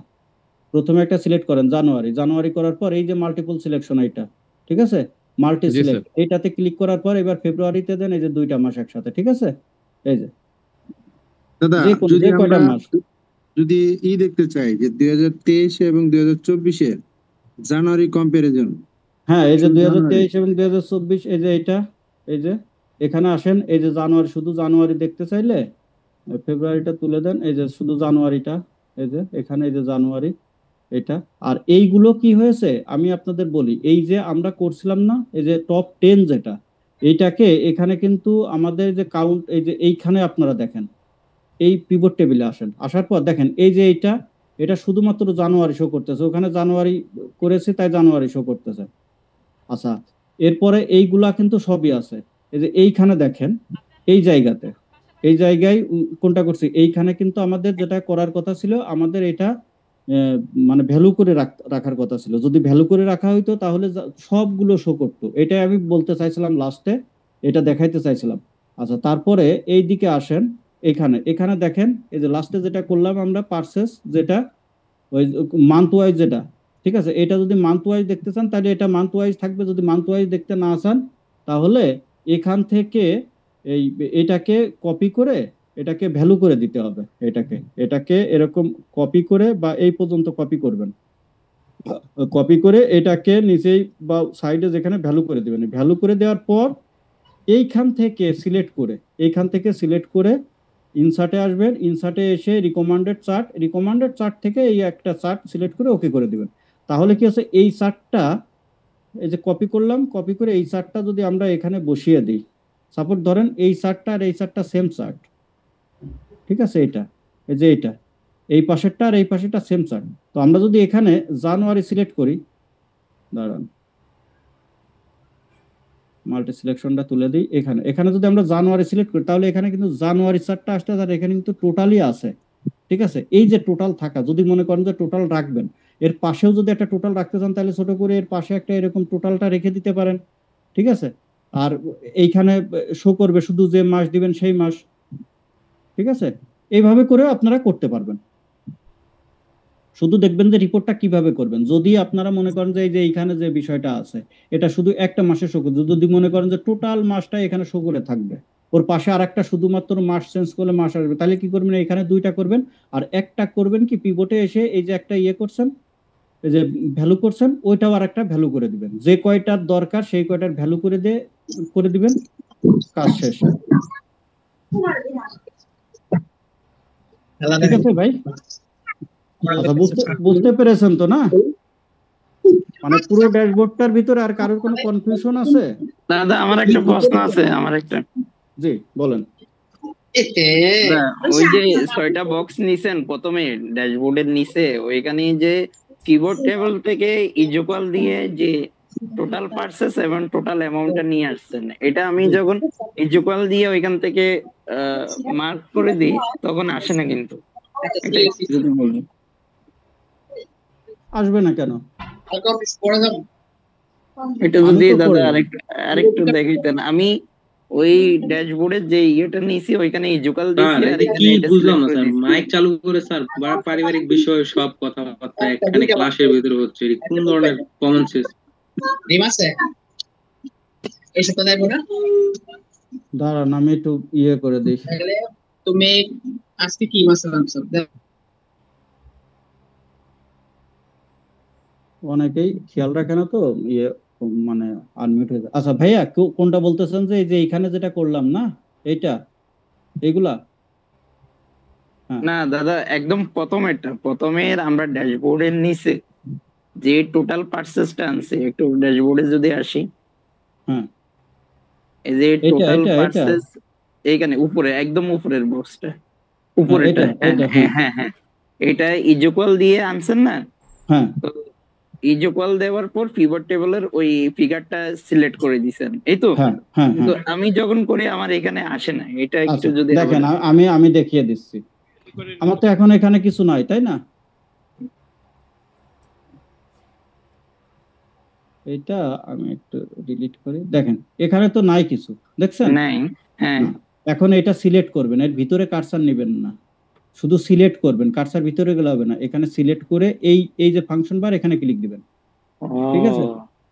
প্রথমে একটা সিলেক্ট করেন, জানুয়ারি, জানুয়ারি করার পর এই যে মাল্টিপল সিলেকশন এইটা, ঠিক আছে, মাল্টি জি স্যার। সিলেক্ট, এইটাতে ক্লিক করার পর এবার ফেব্রুয়ারিতে দেন, এই যে 2টা মাস একসাথে, ঠিক আছে। এই যে দাদা যে কোন যদি যে আমরা কয়টা মাস, যদি দেখতে চাই যে 2023 এবং 2024 জানুয়ারি কম্পারিজন, হ্যাঁ এই যে শুধু জানুয়ারি 2023 এবং 2024, এই যে এইটা, এই যে এখানে আসেন, এই যে জানুয়ারি, শুধু জানুয়ারি দেখতে চাইলে ফেব্রুয়ারিটা তুলে দেন, এই যে শুধু জানুয়ারিটা, এই যে এখানে এই যে জানুয়ারি এটা। আর এইগুলো কি হয়েছে আমি আপনাদের বলি, এই যে আমরা করছিলাম না এই যে টপ 10 যেটা, এইটাকে এখানে কিন্তু আমাদের যে কাউন্ট, এই যে এইখানে আপনারা দেখেন, এই পিভট টেবিলে আসেন, আসার পর দেখেন এই যে এটা শুধুমাত্র জানুয়ারি শো করতেছে, ওখানে জানুয়ারি করেছে তাই জানুয়ারি শো করতেছে। আচ্ছা এরপরে এইগুলা কিন্তু সবই আছে, এই যে এইখানে দেখেন, এই জায়গাতে, এই জায়গায় কোনটা করছি, এইখানে কিন্তু আমাদের যেটা করার কথা ছিল, আমাদের এটা মানে ভ্যালু করে রাখার কথা ছিল। যদি ভ্যালু করে রাখা হইতো তাহলে সবগুলো শো করতো, এটাই আমি বলতে চাইছিলাম লাস্টে, এটা দেখাইতে চাইছিলাম। আচ্ছা তারপরে এই দিকে আসেন, এখানে দেখেন, এই যে লাস্টে যেটা করলাম আমরা পারচেস, যেটা ওই মান্থ ওয়াইজ যেটা, ঠিক আছে। এটা যদি মান্থ ওয়াইজ দেখতে চান তাহলে এটা মান্থ ওয়াইজ থাকবে, যদি মান্থ ওয়াইজ দেখতে না চান তাহলে এখান থেকে এটাকে কপি করে এটাকে ভ্যালু করে দিতে হবে, এটাকে এরকম কপি করে বা এই পর্যন্ত কপি করবেন, কপি করে এটাকে নিচেই বা সাইডে যেখানে ভ্যালু করে দিবেন, ভ্যালু করে দেওয়ার পর এইখান থেকে সিলেক্ট করে ইনসার্টে আসবেন, ইনসার্টে এসে রিকমান্ডেড চার্ট থেকে এই একটা চার্ট সিলেক্ট করে ওকে করে দিবেন। তাহলে কি আছে, এই চার্টটা এই যে কপি করলাম, কপি করে এই চার্টটা যদি আমরা এখানে বসিয়ে দিই, সাপোজ ধরেন এই চার্টটা আর এই চার্টটা সেম চার্ট, ঠিক আছে। এটা এই যে এই পাশেরটা আর এই পাশেরটা সেম চার্ট। তো আমরা যদি এখানে জানুয়ারি সিলেক্ট করি, দাঁড়ান মাল্টি সিলেকশনটা তুলে দিই, এখানে যদি আমরা জানুয়ারি সিলেক্ট করি তাহলে এখানে কিন্তু জানুয়ারি চার্টটা আসতে, আর এখানে কিন্তু টোটালি আছে, ঠিক আছে। এই যে টোটাল থাকা, যদি মনে করেন যে টোটাল রাখবেন, এর পাশেও যদি একটা টোটাল রাখতে চান তাহলে ছোট করে এর পাশে একটা এরকম টোটালটা রেখে দিতে পারেন, ঠিক আছে। আর এইখানে শো করবে শুধু যে মাস দিবেন সেই মাস, ঠিক আছে। এইভাবে করেও আপনারা করতে পারবেন। শুধু দেখবেন যে রিপোর্টটা কিভাবে করবেন। যদি আপনারা মনে করেন যে এই যে এইখানে যে বিষয়টা আছে এটা শুধু একটা মাসে শো করবে, যদি মনে করেন যে টোটাল মাসটা এখানে শো করে থাকবে, ওর পাশে আর একটা শুধুমাত্র মাস চেঞ্জ করলে মাস আসবে, তাহলে কি করবেন, এখানে 2টা করবেন, আর একটা করবেন কি পিভটে এসে এই যে একটা করছেন, এই যে ভ্যালু করছেন, ওইটাও আর একটা ভ্যালু করে দিবেন, যে কয়টার দরকার সেই কয়টার ভ্যালু করে দিবেন, কাজ শেষ। ঠিক আছে ভাই, আচ্ছা বুঝতে পেরেছেন তো না? মানে পুরো ড্যাশবোর্ডটার ভিতরে আর কারোর কোনো কনফিউশন আছে? দাদা আমার একটা প্রশ্ন আছে, জি বলেন। ওই যে 6টা বক্স নিছেন প্রথমে ড্যাশবোর্ডের নিচে, ওইখানে যে কিবোর্ড টেবিল থেকে ইকুয়াল দিয়ে যে টোটাল পারচেস এবং টোটাল অ্যামাউন্টটা নিয়ে আসছেন, এটা আমি যখন ইকুয়াল দিয়ে ওইখান থেকে মার্ক করে দিই তখন আসে না, কিন্তু আসবে না কেন? এটা যদি দাদা আরেকটু দেখাইতেন। আমি ওই ড্যাশবোর্ডের যে ইয়েটা নিছি ওইখানে ইকুয়াল দিছি, আর কি বুঝলাম না স্যার, মাইক চালু করে স্যার পারিবারিক বিষয়ে সব কথাবার্তা এখানে ক্লাসের ভিতরে হচ্ছে, কোন ধরনের কমন সেন্স? ডিম আছে এই সপ্তাহে দেবো না দাঁড়ান আমি একটু ইয়ে করে দিই। তাহলে তুমি আজকে কি মাছ আনছো অনেকেই খেয়াল রাখে না তো ইয়ে মানে আনমিউট হয়ে যায়। আচ্ছা ভাইয়া কোনটা বলতেছেন যে এই যে এখানে যেটা করলাম না এইটা এইগুলা? না দাদা একদম প্রথমের আমরা ড্যাশবোর্ডের নিচে যে টোটাল পার্সেসটা আনছে, একটু ড্যাশবোর্ডে যদি আসি, হ্যাঁ এই যে এটা টোটাল এটা এটা পার্সেস এইখানে উপরে একদম উপরের বক্সটা উপরেটা, এটা এটা হ্যাঁ হ্যাঁ হ্যাঁ এটা ইকুয়াল দিয়ে আনছেন না? হ্যাঁ তো ইকুয়াল দেওয়ার পর পিভট টেবিলের ওই ফিগারটা সিলেক্ট করে দিবেন, এই তো? হ্যাঁ হ্যাঁ কিন্তু হ্যাঁ আমি যখন করি আমার এখানে আসে না, এটা একটু আচ্ছা যদি দেখেন আমি দেখিয়ে দিচ্ছি। আমার তো এখন এখানে কিছু নাই, তাই না? এটা আমি একটু ডিলিট করি। দেখেন এখানে তো নাই কিছু, দেখছেন? নাই। হ্যাঁ না। এখন এটা সিলেক্ট করবেন, এর ভিতরে কার্সার নেবেন না, শুধু সিলেক্ট করবেন, কার্সার ভিতরে গেলে হবে না। এখানে সিলেক্ট করে এই যে ফাংশন বার এখানে ক্লিক দিবেন, ঠিক আছে?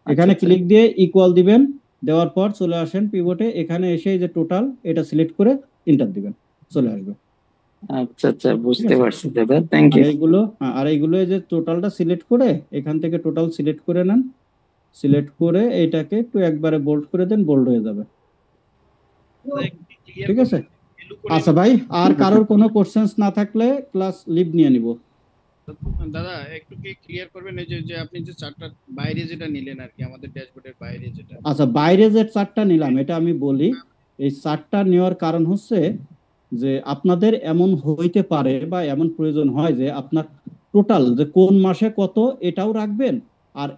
এখানে ক্লিক দিয়ে ইকুয়াল দিবেন, দেওয়ার পর চলে আসেন পিভটে, এখানে এসে এই যে টোটাল এটা সিলেক্ট করে এন্টার দিবেন, চলে আসবে। আচ্ছা আচ্ছা বুঝতে পারছি দাদা, থ্যাংক ইউ। আর এইগুলো এই যে টোটালটা সিলেক্ট করে এখান থেকে টোটাল সিলেক্ট করে নেন, সিলেক্ট করে এইটাকে একটু একবারে বোল্ড করে দেন, বোল্ড হয়ে যাবে, ঠিক আছে? আচ্ছা ভাই, আর কারোর কোনো কোশ্চেন্স না থাকলে ক্লাস লিভ নিয়ে নিব। দাদা একটু কি ক্লিয়ার করবেন এই যে আপনি যে চার্টটা বাইরে যেটা নিলেন আর কি, আমাদের ড্যাশবোর্ডের বাইরে যেটা? আচ্ছা বাইরে যে চার্টটা নিলাম এটা আমি বলি, এই চার্টটা নেওয়ার কারণ হচ্ছে যে আপনাদের এমন হইতে পারে বা এমন প্রয়োজন হয় যে আপনার টোটাল যে কোন মাসে কত এটাও রাখবেন, আর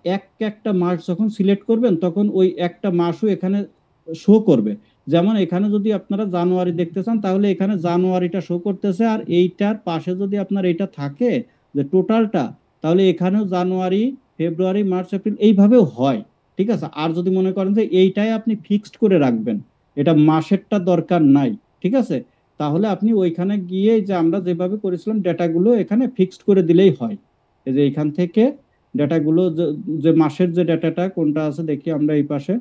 একটা মাস যখন সিলেক্ট করবেন তখন ওই একটা মাসও এখানে শো করবে। যেমন এখানে যদি আপনারা জানুয়ারি দেখতে চান তাহলে এখানে জানুয়ারিটা শো করতেছে, আর এইটার পাশে যদি আপনার এটা থাকে যে টোটালটা, তাহলে এখানেও জানুয়ারি ফেব্রুয়ারি মার্চ এপ্রিল এইভাবেও হয়, ঠিক আছে? আর যদি মনে করেন যে এইটাই আপনি ফিক্সড করে রাখবেন, এটা মাসেরটা দরকার নাই, ঠিক আছে, তাহলে আপনি ওইখানে গিয়ে যে আমরা যেভাবে করেছিলাম ডেটাগুলো এখানে ফিক্সড করে দিলেই হয়। এই যে এখান থেকে ডেটাগুলো যে মাসের যে ডেটাটা কোনটা আছে দেখি আমরা এই পাশে,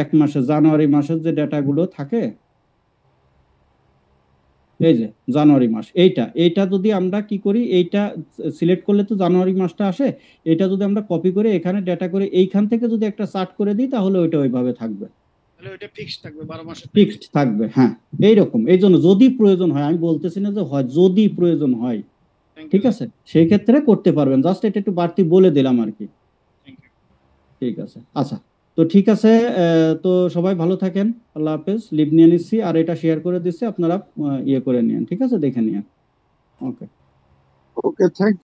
এক মাসে জানুয়ারি মাসের যে ডেটাগুলো থাকে, এই যে জানুয়ারি মাস, এইটা যদি আমরা কি করি, এইটা সিলেক্ট করলে তো জানুয়ারি মাসটা আসে, এটা যদি আমরা কপি করে এখানে ডেটা করে এইখান থেকে যদি একটা চার্ট করে দিই তাহলে ওইটা ওইভাবে থাকবে, তাহলে ওটা ফিক্সড থাকবে 12 মাসের ফিক্সড থাকবে। হ্যাঁ এইরকম, এই জন্য যদি প্রয়োজন হয়, আমি বলতেছি না যে হয়, যদি প্রয়োজন হয়, ঠিক আছে, সেই ক্ষেত্রে করতে পারবেন। জাস্ট এটা একটু বাড়তি বলে দিলাম আর কি, ঠিক আছে? আচ্ছা তো ঠিক আছে, তো সবাই ভালো থাকেন, আল্লাহ হাফেজ। লিভ নিয়ে নিচ্ছি আর এটা শেয়ার করে দিচ্ছি, আপনারা ইয়ে করে নিন, ঠিক আছে, দেখে নিন। ওকে ওকে, থ্যাংক